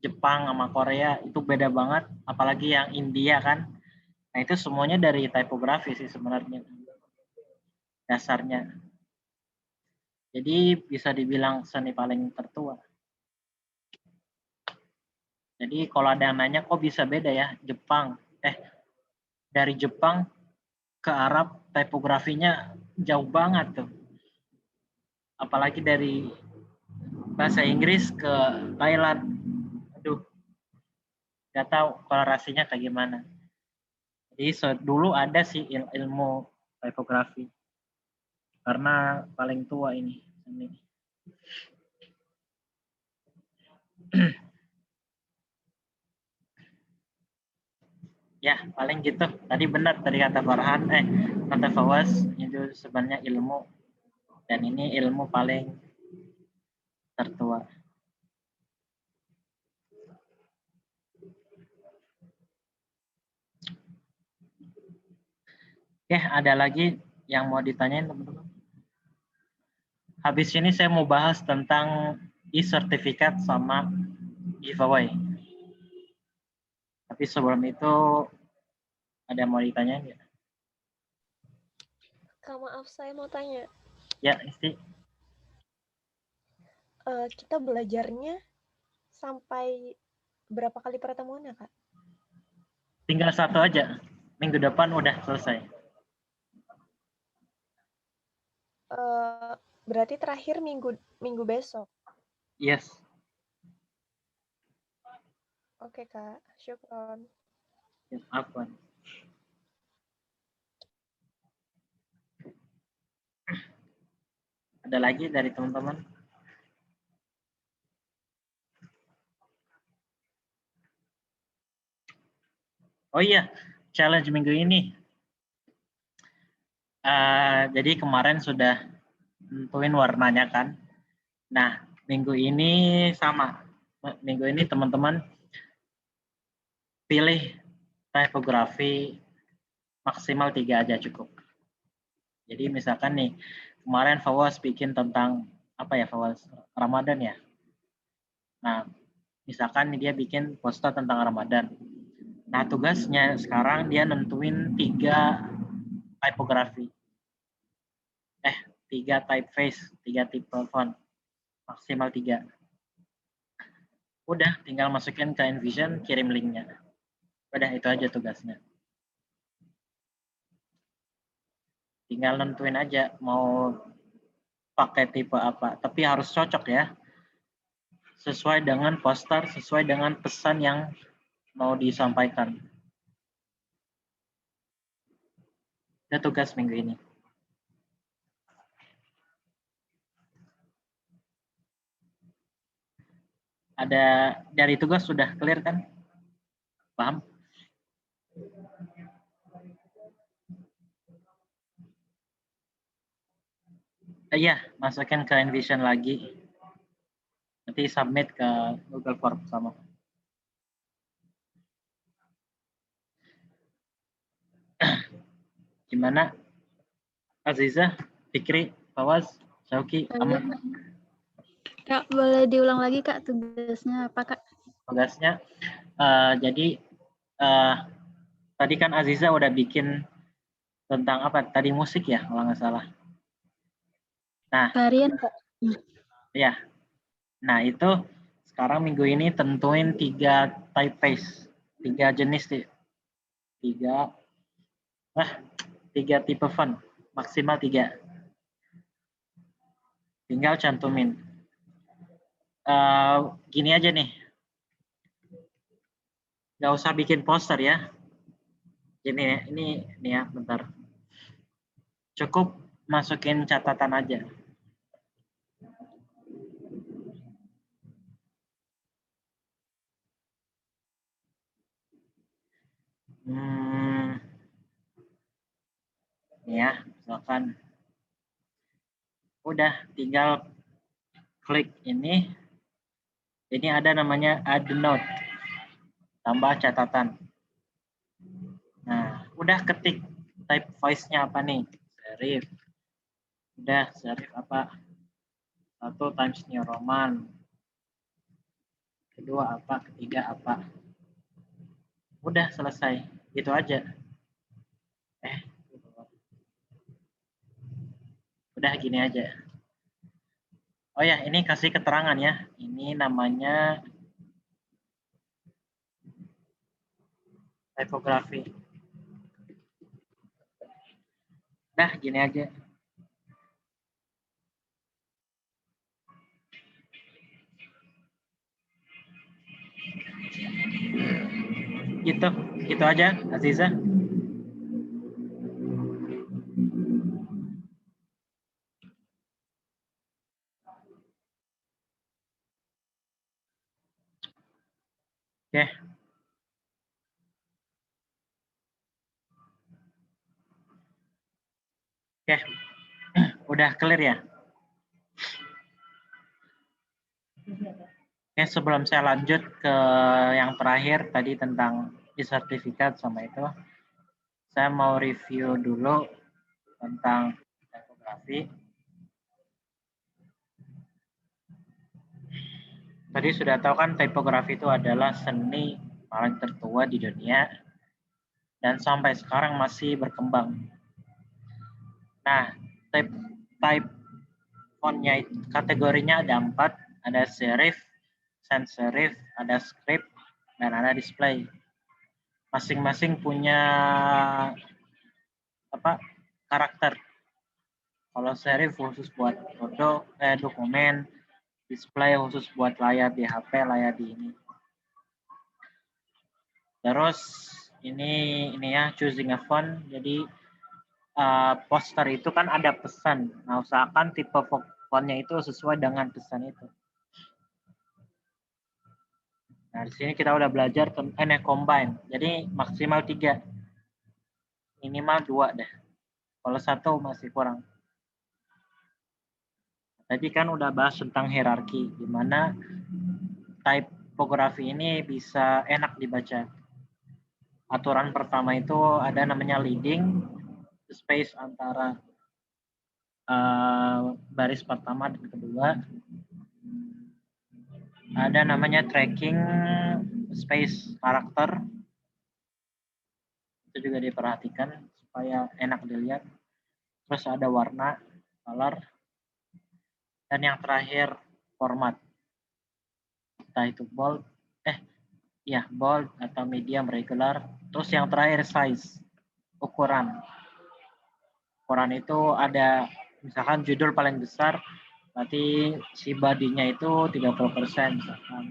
Jepang sama Korea, itu beda banget. Apalagi yang India kan. Nah, itu semuanya dari tipografi sih sebenarnya. Dasarnya. Jadi bisa dibilang seni paling tertua. Jadi kalau ada yang nanya kok bisa beda ya Jepang, dari Jepang ke Arab tipografinya jauh banget tuh. Apalagi dari bahasa Inggris ke Thailand. Aduh, nggak tahu korelasinya kayak gimana. Jadi dulu ada sih ilmu tipografi. Karena paling tua ini. Ya, paling gitu. Tadi benar tadi kata Farhan, kata Fawaz, itu sebenarnya ilmu. Dan ini ilmu paling tertua. Ada lagi yang mau ditanyain teman-teman? Habis ini saya mau bahas tentang e-sertifikat sama giveaway. Tapi sebelum itu ada yang mau ditanyain nggak? Kak, maaf saya mau tanya. Ya, Isti. Kita belajarnya sampai berapa kali pertemuan ya, Kak? Tinggal satu aja. Minggu depan udah selesai. Berarti terakhir minggu besok. Yes. Oke, Kak. Syukron. Apa? Ada lagi dari teman-teman? Oh iya, challenge minggu ini. Jadi kemarin sudah nentuin warnanya kan. Nah, minggu ini sama. Minggu ini teman-teman pilih tipografi maksimal 3 aja cukup. Jadi misalkan nih, kemarin Fawaz bikin tentang apa ya Fawaz? Ramadan ya. Nah, misalkan dia bikin poster tentang Ramadan. Nah, tugasnya sekarang dia nentuin 3 tipografi. 3 typeface, 3 tipe font. Maksimal 3. Udah, tinggal masukin ke InVision, kirim linknya. Udah, itu aja tugasnya. Tinggal nentuin aja mau pakai tipe apa. Tapi harus cocok ya. Sesuai dengan poster, sesuai dengan pesan yang mau disampaikan. Itu tugas minggu ini. Ada dari tugas sudah clear kan? Paham? Iya, masukin ke InVision lagi. Nanti submit ke Google Form sama. Gimana? Aziza, Fikri, Fawaz, Syauki, aman? Kak, boleh diulang lagi Kak tugasnya apa Kak? Tugasnya, jadi tadi kan Aziza udah bikin tentang apa? Tadi musik ya, kalau nggak salah. Nah, Varian Kak. ya. Nah, itu sekarang minggu ini tentuin 3 typeface, 3 jenis, 3 tipe font, maksimal 3. Tinggal cantumin. Gini aja nih, nggak usah bikin poster ya. Ini ya, bentar. Cukup masukin catatan aja. Ya, misalkan udah tinggal klik ini. Ini ada namanya add note. Tambah catatan. Nah, udah ketik type voice-nya apa nih? Serif. Udah, serif apa? 1 Times New Roman. Kedua apa? Ketiga apa? Udah selesai. Gitu aja. Udah gini aja. Oh ya, ini kasih keterangan ya. Ini namanya tipografi. Nah, gini aja. Gitu aja, Aziza. Oke. Oke. Udah clear ya? Oke, sebelum saya lanjut ke yang terakhir tadi tentang e-sertifikat sama itu, saya mau review dulu tentang tipografi. Tadi sudah tahu kan tipografi itu adalah seni paling tertua di dunia dan sampai sekarang masih berkembang. Nah, type fontnya kategorinya ada 4, ada serif, sans serif, ada script, dan ada display. Masing-masing punya karakter. Kalau serif khusus buat foto, dokumen, display khusus buat layar di HP, layar di ini. Terus ini ya choosing a font. Jadi poster itu kan ada pesan. Nah, usahakan tipe fontnya itu sesuai dengan pesan itu. Nah, di sini kita udah belajar combine. Jadi maksimal 3. Minimal 2 deh. Kalau 1 masih kurang. Tadi kan udah bahas tentang hierarki, di mana typografi ini bisa enak dibaca. Aturan pertama itu ada namanya leading, space antara baris pertama dan kedua. Ada namanya tracking, space karakter. Itu juga diperhatikan supaya enak dilihat. Terus ada warna, color. Dan yang terakhir format. Entah itu bold, bold atau medium, regular. Terus yang terakhir size, ukuran. Ukuran itu ada misalkan judul paling besar, berarti si bodinya itu 30% misalkan.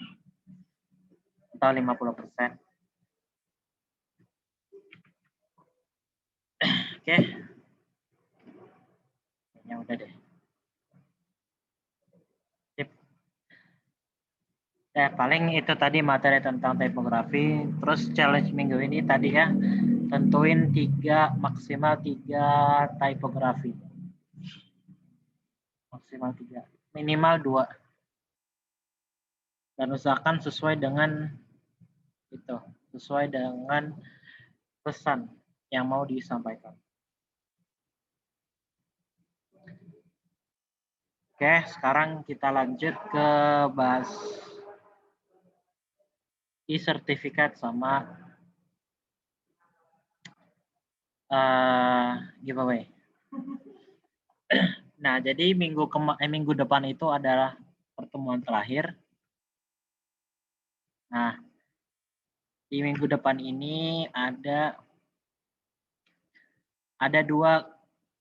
Atau 50%. Oke. Ya udah deh. Ya, paling itu tadi materi tentang tipografi. Terus challenge minggu ini tadi ya, tentuin maksimal 3 tipografi. Maksimal 3, minimal 2. Dan usahakan sesuai dengan pesan yang mau disampaikan. Oke, sekarang kita lanjut ke bahas e-sertifikat sama giveaway. Nah, jadi minggu depan itu adalah pertemuan terakhir. Nah, di minggu depan ini ada 2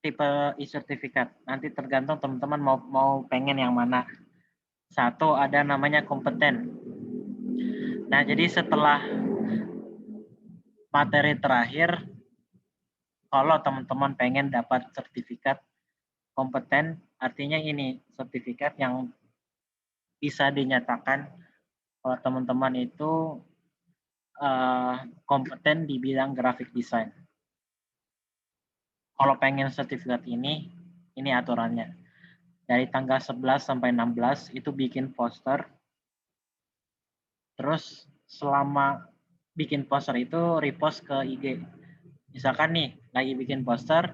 tipe e-sertifikat. Nanti tergantung teman-teman mau pengen yang mana. Satu ada namanya kompeten. Nah, jadi setelah materi terakhir, kalau teman-teman pengen dapat sertifikat kompeten, artinya ini sertifikat yang bisa dinyatakan kalau teman-teman itu kompeten di bidang graphic design. Kalau pengen sertifikat ini aturannya. Dari tanggal 11 sampai 16 itu bikin poster. Terus selama bikin poster itu repost ke IG. Misalkan nih, lagi bikin poster,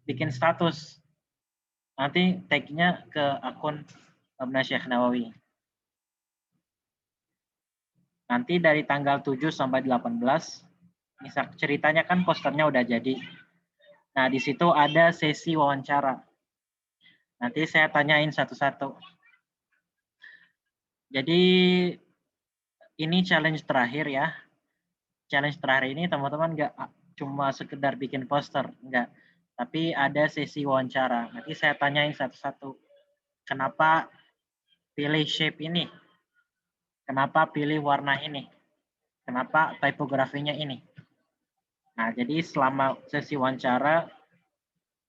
bikin status. Nanti tag-nya ke akun Mabna Syekh Nawawi. Nanti dari tanggal 7 sampai 18, misal ceritanya kan posternya udah jadi. Nah, di situ ada sesi wawancara. Nanti saya tanyain satu-satu. Jadi ini challenge terakhir ya. Challenge terakhir ini teman-teman nggak cuma sekedar bikin poster, enggak. Tapi ada sesi wawancara. Nanti saya tanyain satu-satu. Kenapa pilih shape ini? Kenapa pilih warna ini? Kenapa tipografinya ini? Nah, jadi selama sesi wawancara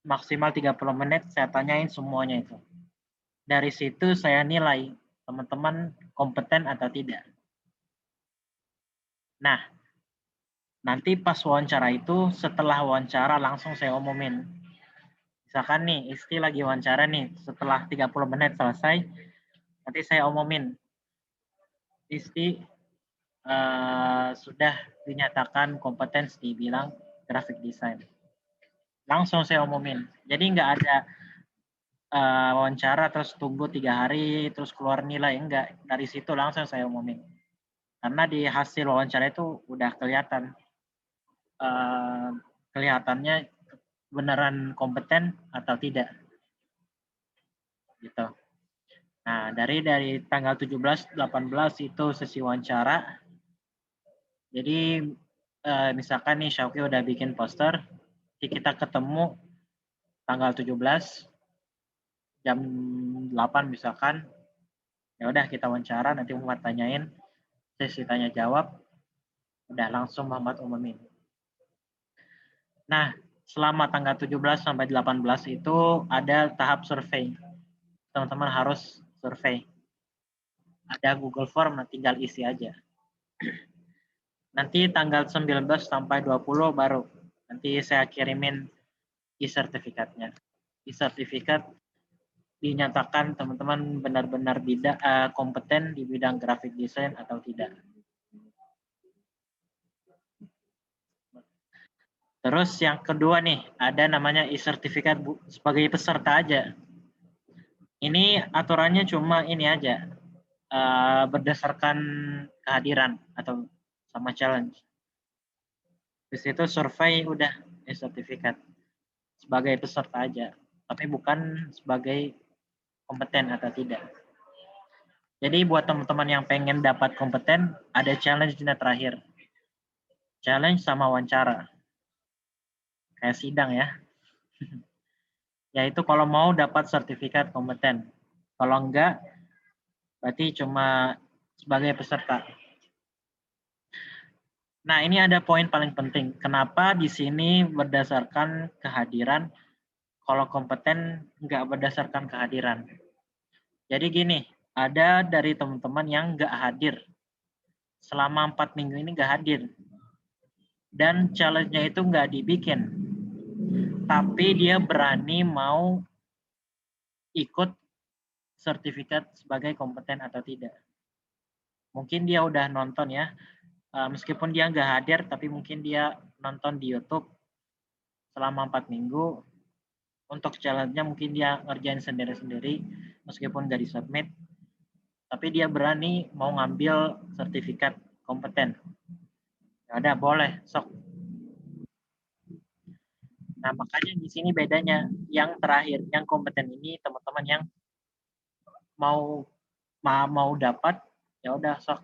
maksimal 30 menit saya tanyain semuanya itu. Dari situ saya nilai teman-teman kompeten atau tidak. Nah, nanti pas wawancara itu, setelah wawancara langsung saya umumin. Misalkan nih, Isti lagi wawancara nih, setelah 30 menit selesai, nanti saya umumin. Isti sudah dinyatakan kompeten dibilang graphic design. Langsung saya umumin. Jadi nggak ada wawancara terus tunggu 3 hari, terus keluar nilai. Enggak, dari situ langsung saya umumin. Karena di hasil wawancara itu udah kelihatan. Kelihatannya beneran kompeten atau tidak. Gitu. Nah, dari tanggal 17, 18 itu sesi wawancara. Jadi misalkan nih Syauqi udah bikin poster, kita ketemu tanggal 17 jam 8 misalkan. Ya udah kita wawancara, nanti Muhammad tanyain, sesi tanya jawab, udah langsung Muhammad umumin. Nah, selama tanggal 17 sampai 18 itu ada tahap survei. Teman-teman harus survei. Ada Google Form, tinggal isi aja. Nanti tanggal 19 sampai 20 baru. Nanti saya kirimin e-sertifikatnya. E-sertifikat dinyatakan teman-teman benar-benar kompeten di bidang graphic design atau tidak. Terus yang kedua nih, ada namanya e-sertifikat sebagai peserta aja. Ini aturannya cuma ini aja, berdasarkan kehadiran atau sama challenge. Di situ survei udah e-sertifikat sebagai peserta aja, tapi bukan sebagai kompeten atau tidak. Jadi buat teman-teman yang pengen dapat kompeten, ada challenge-nya terakhir. Challenge sama wawancara. Kayak sidang ya. Yaitu kalau mau dapat sertifikat kompeten. Kalau enggak, berarti cuma sebagai peserta. Nah, ini ada poin paling penting. Kenapa di sini berdasarkan kehadiran, kalau kompeten enggak berdasarkan kehadiran. Jadi gini, ada dari teman-teman yang enggak hadir. Selama 4 minggu ini enggak hadir. Dan challenge-nya itu enggak dibikin. Tapi dia berani mau ikut sertifikat sebagai kompeten atau tidak. Mungkin dia udah nonton ya, meskipun dia nggak hadir, tapi mungkin dia nonton di YouTube selama 4 minggu. Untuk challenge-nya mungkin dia ngerjain sendiri-sendiri, meskipun nggak disubmit, tapi dia berani mau ngambil sertifikat kompeten. Ya udah, boleh, sok. Nah, makanya di sini bedanya. Yang terakhir, yang kompeten ini teman-teman yang mau dapat, ya udah sok.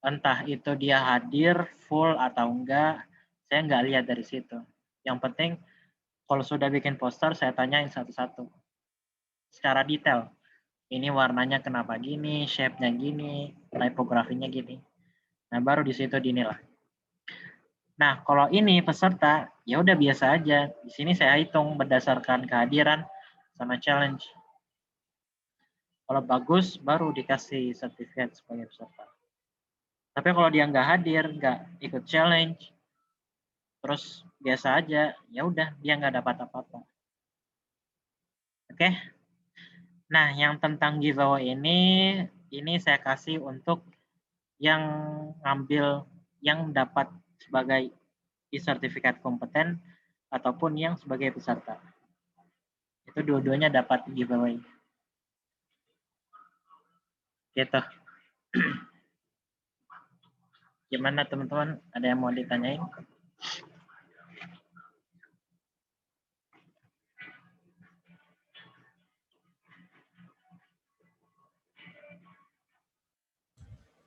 Entah itu dia hadir full atau enggak, saya nggak lihat dari situ. Yang penting kalau sudah bikin poster, saya tanyain satu-satu secara detail. Ini warnanya kenapa gini, shape-nya gini, tipografinya gini. Nah, baru di situ dinilai. Nah, kalau ini peserta, ya udah biasa aja. Di sini saya hitung berdasarkan kehadiran sama challenge. Kalau bagus, baru dikasih sertifikat sebagai peserta. Tapi kalau dia nggak hadir, nggak ikut challenge, terus biasa aja, ya udah dia nggak dapat apa-apa. Oke. Nah, yang tentang giveaway ini saya kasih untuk yang ngambil, yang dapat sebagai sertifikat kompeten ataupun yang sebagai peserta. Itu dua-duanya dapat giveaway. Gitu. Gimana teman-teman? Ada yang mau ditanyain?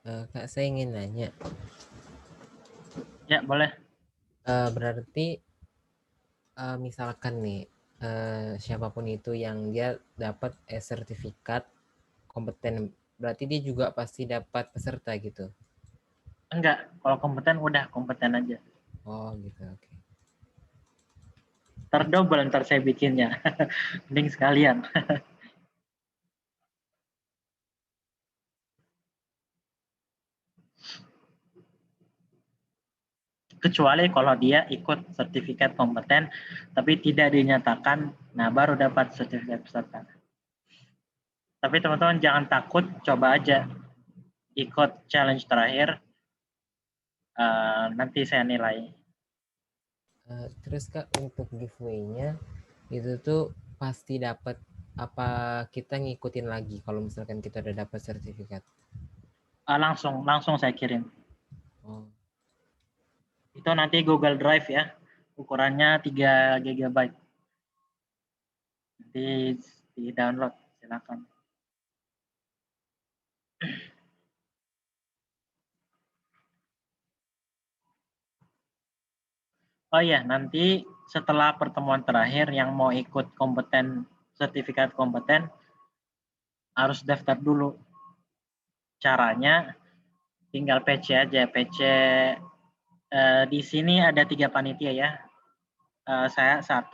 Kak, saya ingin nanya. Ya, boleh. Berarti misalkan nih, siapapun itu yang dia dapat sertifikat kompeten, berarti dia juga pasti dapat peserta gitu? Enggak, kalau kompeten udah kompeten aja. Oh gitu, oke. Terdouble ntar saya bikinnya. Mending sekalian. Kecuali kalau dia ikut sertifikat kompeten tapi tidak dinyatakan, nah baru dapat sertifikat peserta. Tapi teman-teman jangan takut, coba aja ikut challenge terakhir, nanti saya nilai. Terus Kak, untuk giveaway-nya itu tuh pasti dapat apa kita ngikutin lagi kalau misalkan kita udah dapat sertifikat? Langsung saya kirim. Oh. Itu nanti Google Drive ya, ukurannya 3 GB. Nanti di download, silakan. Oh iya, nanti setelah pertemuan terakhir yang mau ikut kompeten, sertifikat kompeten, harus daftar dulu. Caranya tinggal PC aja, PC di sini ada 3 panitia ya. Saya 1,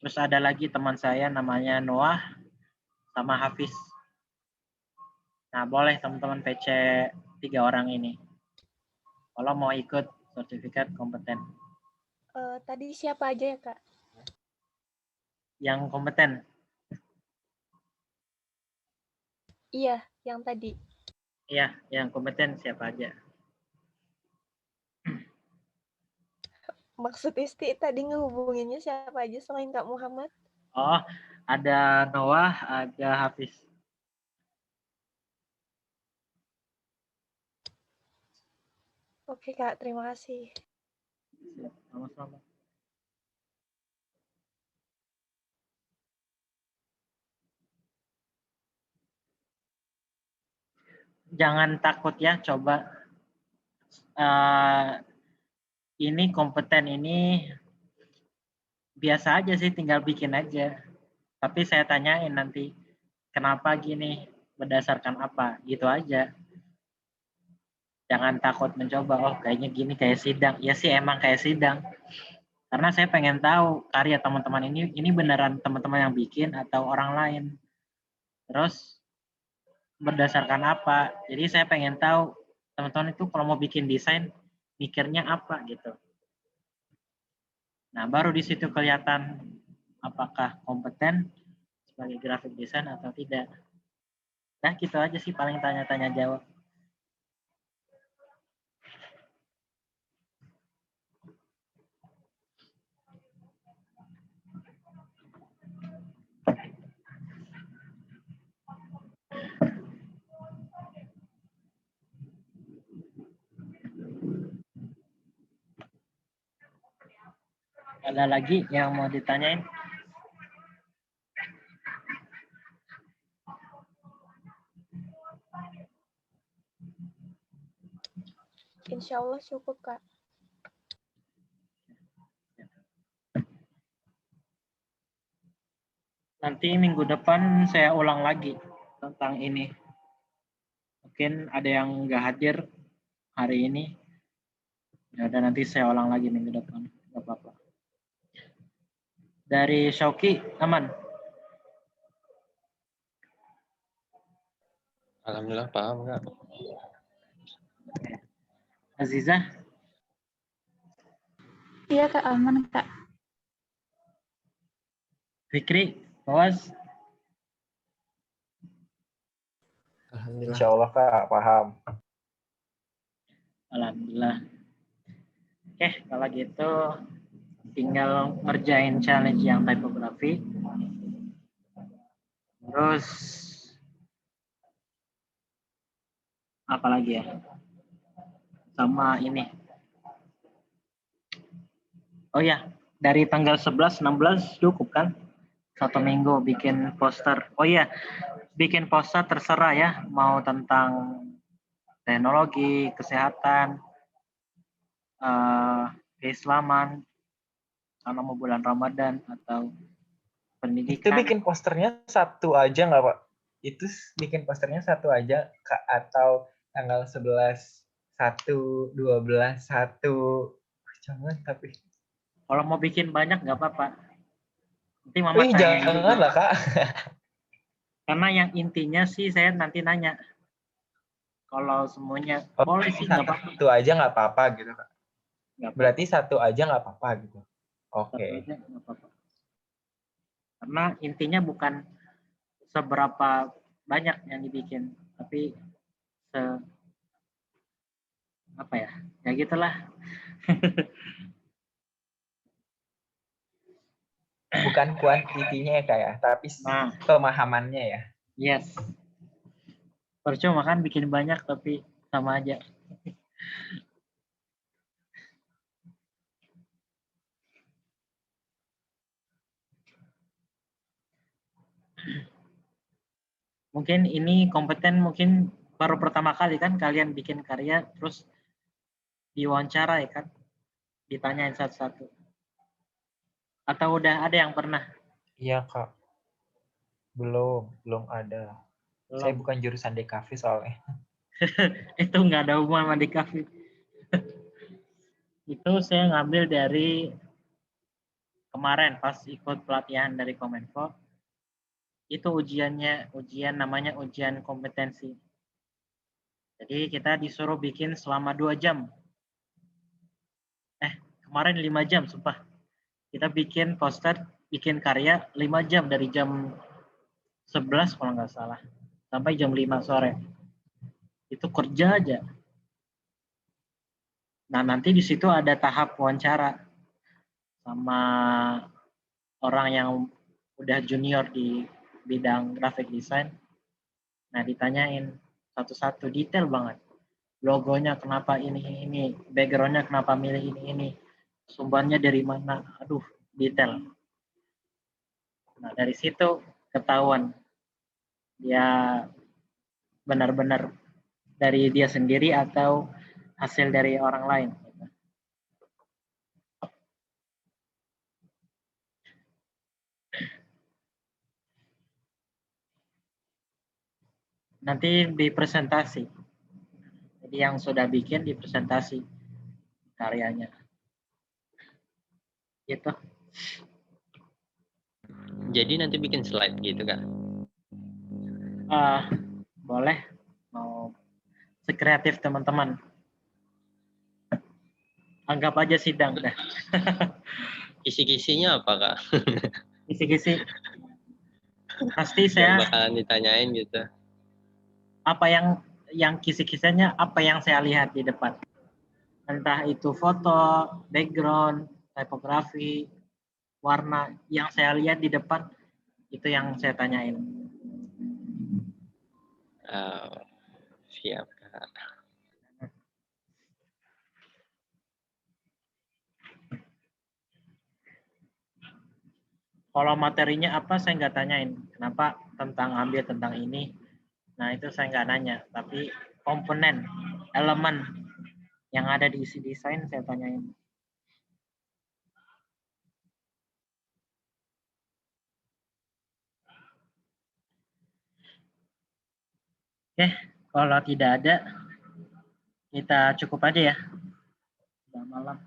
terus ada lagi teman saya namanya Noah sama Hafiz. Nah, boleh teman-teman PC 3 orang ini kalau mau ikut sertifikat kompeten. Tadi siapa aja ya Kak? Yang kompeten. Iya, yang tadi. Iya, yang kompeten siapa aja? Maksud Isti tadi ngehubunginnya siapa aja selain Kak Muhammad? Oh, ada Noah, ada Hafiz. Oke Kak, terima kasih. Sama-sama. Jangan takut ya, coba ini kompeten ini biasa aja sih, tinggal bikin aja. Tapi saya tanyain nanti, kenapa gini, berdasarkan apa, gitu aja. Jangan takut mencoba, oh kayaknya gini kayak sidang. Ya sih emang kayak sidang. Karena saya pengen tahu karya teman-teman ini beneran teman-teman yang bikin atau orang lain. Terus berdasarkan apa. Jadi saya pengen tahu teman-teman itu kalau mau bikin desain mikirnya apa gitu. Nah, baru di situ kelihatan apakah kompeten sebagai graphic design atau tidak. Nah, gitu aja sih paling tanya-tanya jawab. Ada lagi yang mau ditanyain? Insya Allah cukup Kak. Nanti minggu depan saya ulang lagi tentang ini. Mungkin ada yang nggak hadir hari ini. Ya udah nanti saya ulang lagi minggu depan. Nggak apa-apa. Dari Syauki, aman? Alhamdulillah paham Kak. Aziza? Iya Kak, aman Kak. Fikri? Fawas? Alhamdulillah. Insya Allah Kak, paham. Alhamdulillah. Oke, kalau gitu tinggal ngerjain challenge yang typography. Terus apa lagi ya? Sama ini. Oh ya, dari tanggal 11, 16 cukup kan? 1 minggu bikin poster. Oh iya, bikin poster terserah ya. Mau tentang teknologi, kesehatan, keislaman, sama mau bulan Ramadan atau Itu pendidikan. bikin posternya satu aja nggak Pak? Itu bikin posternya satu aja Kak, atau tanggal 11, 1, 12, 1. Jangan tapi. Kalau mau bikin banyak nggak apa-apa. Nanti mama tanyain Jangan juga. lah Kak. Karena yang intinya sih saya nanti nanya. Kalau semuanya boleh sih nggak apa-apa. Satu aja nggak apa-apa gitu Kak. Nggak apa-apa. Berarti satu aja nggak apa-apa gitu. Satu Oke. aja nggak apa-apa. Karena intinya bukan seberapa banyak yang dibikin, tapi apa ya? Ya gitulah. Bukan kuantitinya ya Kak ya, tapi Nah, pemahamannya ya. yes. Percuma kan bikin banyak tapi sama aja. Mungkin ini kompeten mungkin baru pertama kali kan kalian bikin karya terus diwawancara ya kan? Ditanyain satu-satu. Atau udah ada yang pernah? Iya Kak. Belum ada. Belum. Saya bukan jurusan DKV soalnya. Itu nggak ada hubungan sama di kafe. Itu saya ngambil dari kemarin pas ikut pelatihan dari Kominfo. Itu ujian namanya ujian kompetensi. Jadi kita disuruh bikin selama 2 jam. Kemarin 5 jam, sumpah. Kita bikin poster, bikin karya 5 jam dari jam 11 kalau nggak salah. sampai jam 5 sore. Itu kerja aja. Nah, nanti di situ ada tahap wawancara sama orang yang udah junior di bidang graphic design. Nah, ditanyain satu-satu detail banget. Logonya kenapa ini, backgroundnya kenapa milih ini, sumbernya dari mana, aduh, detail. Nah, dari situ ketahuan dia benar-benar dari dia sendiri atau hasil dari orang lain. Nanti di presentasi. Jadi yang sudah bikin di presentasi karyanya. Gitu. Jadi nanti bikin slide gitu Kak. Boleh, mau sekreatif teman-teman. Anggap aja sidang dah. Kisi-kisinya apa Kak? Kisi-kisi. Pasti Yang saya bakalan ditanyain gitu. apa yang kisi-kisinya apa yang saya lihat di depan. Entah itu foto, background, tipografi, warna yang saya lihat di depan itu yang saya tanyain. Siap Kak. Kalau materinya apa saya nggak tanyain. Kenapa ambil tentang ini. Nah itu saya nggak nanya. Tapi komponen, elemen yang ada di isi desain saya tanyain. Oke, kalau tidak ada, kita cukup aja ya. Sudah malam.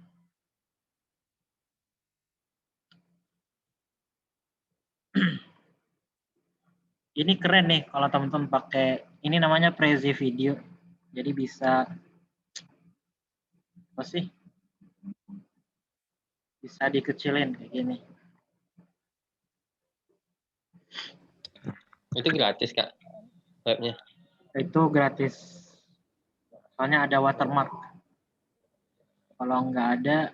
Ini keren nih kalau teman-teman pakai, ini namanya Prezi Video. Jadi bisa, apa sih? Bisa dikecilin kayak gini. Itu gratis Kak webnya? Itu gratis. Soalnya ada watermark. Kalau nggak ada,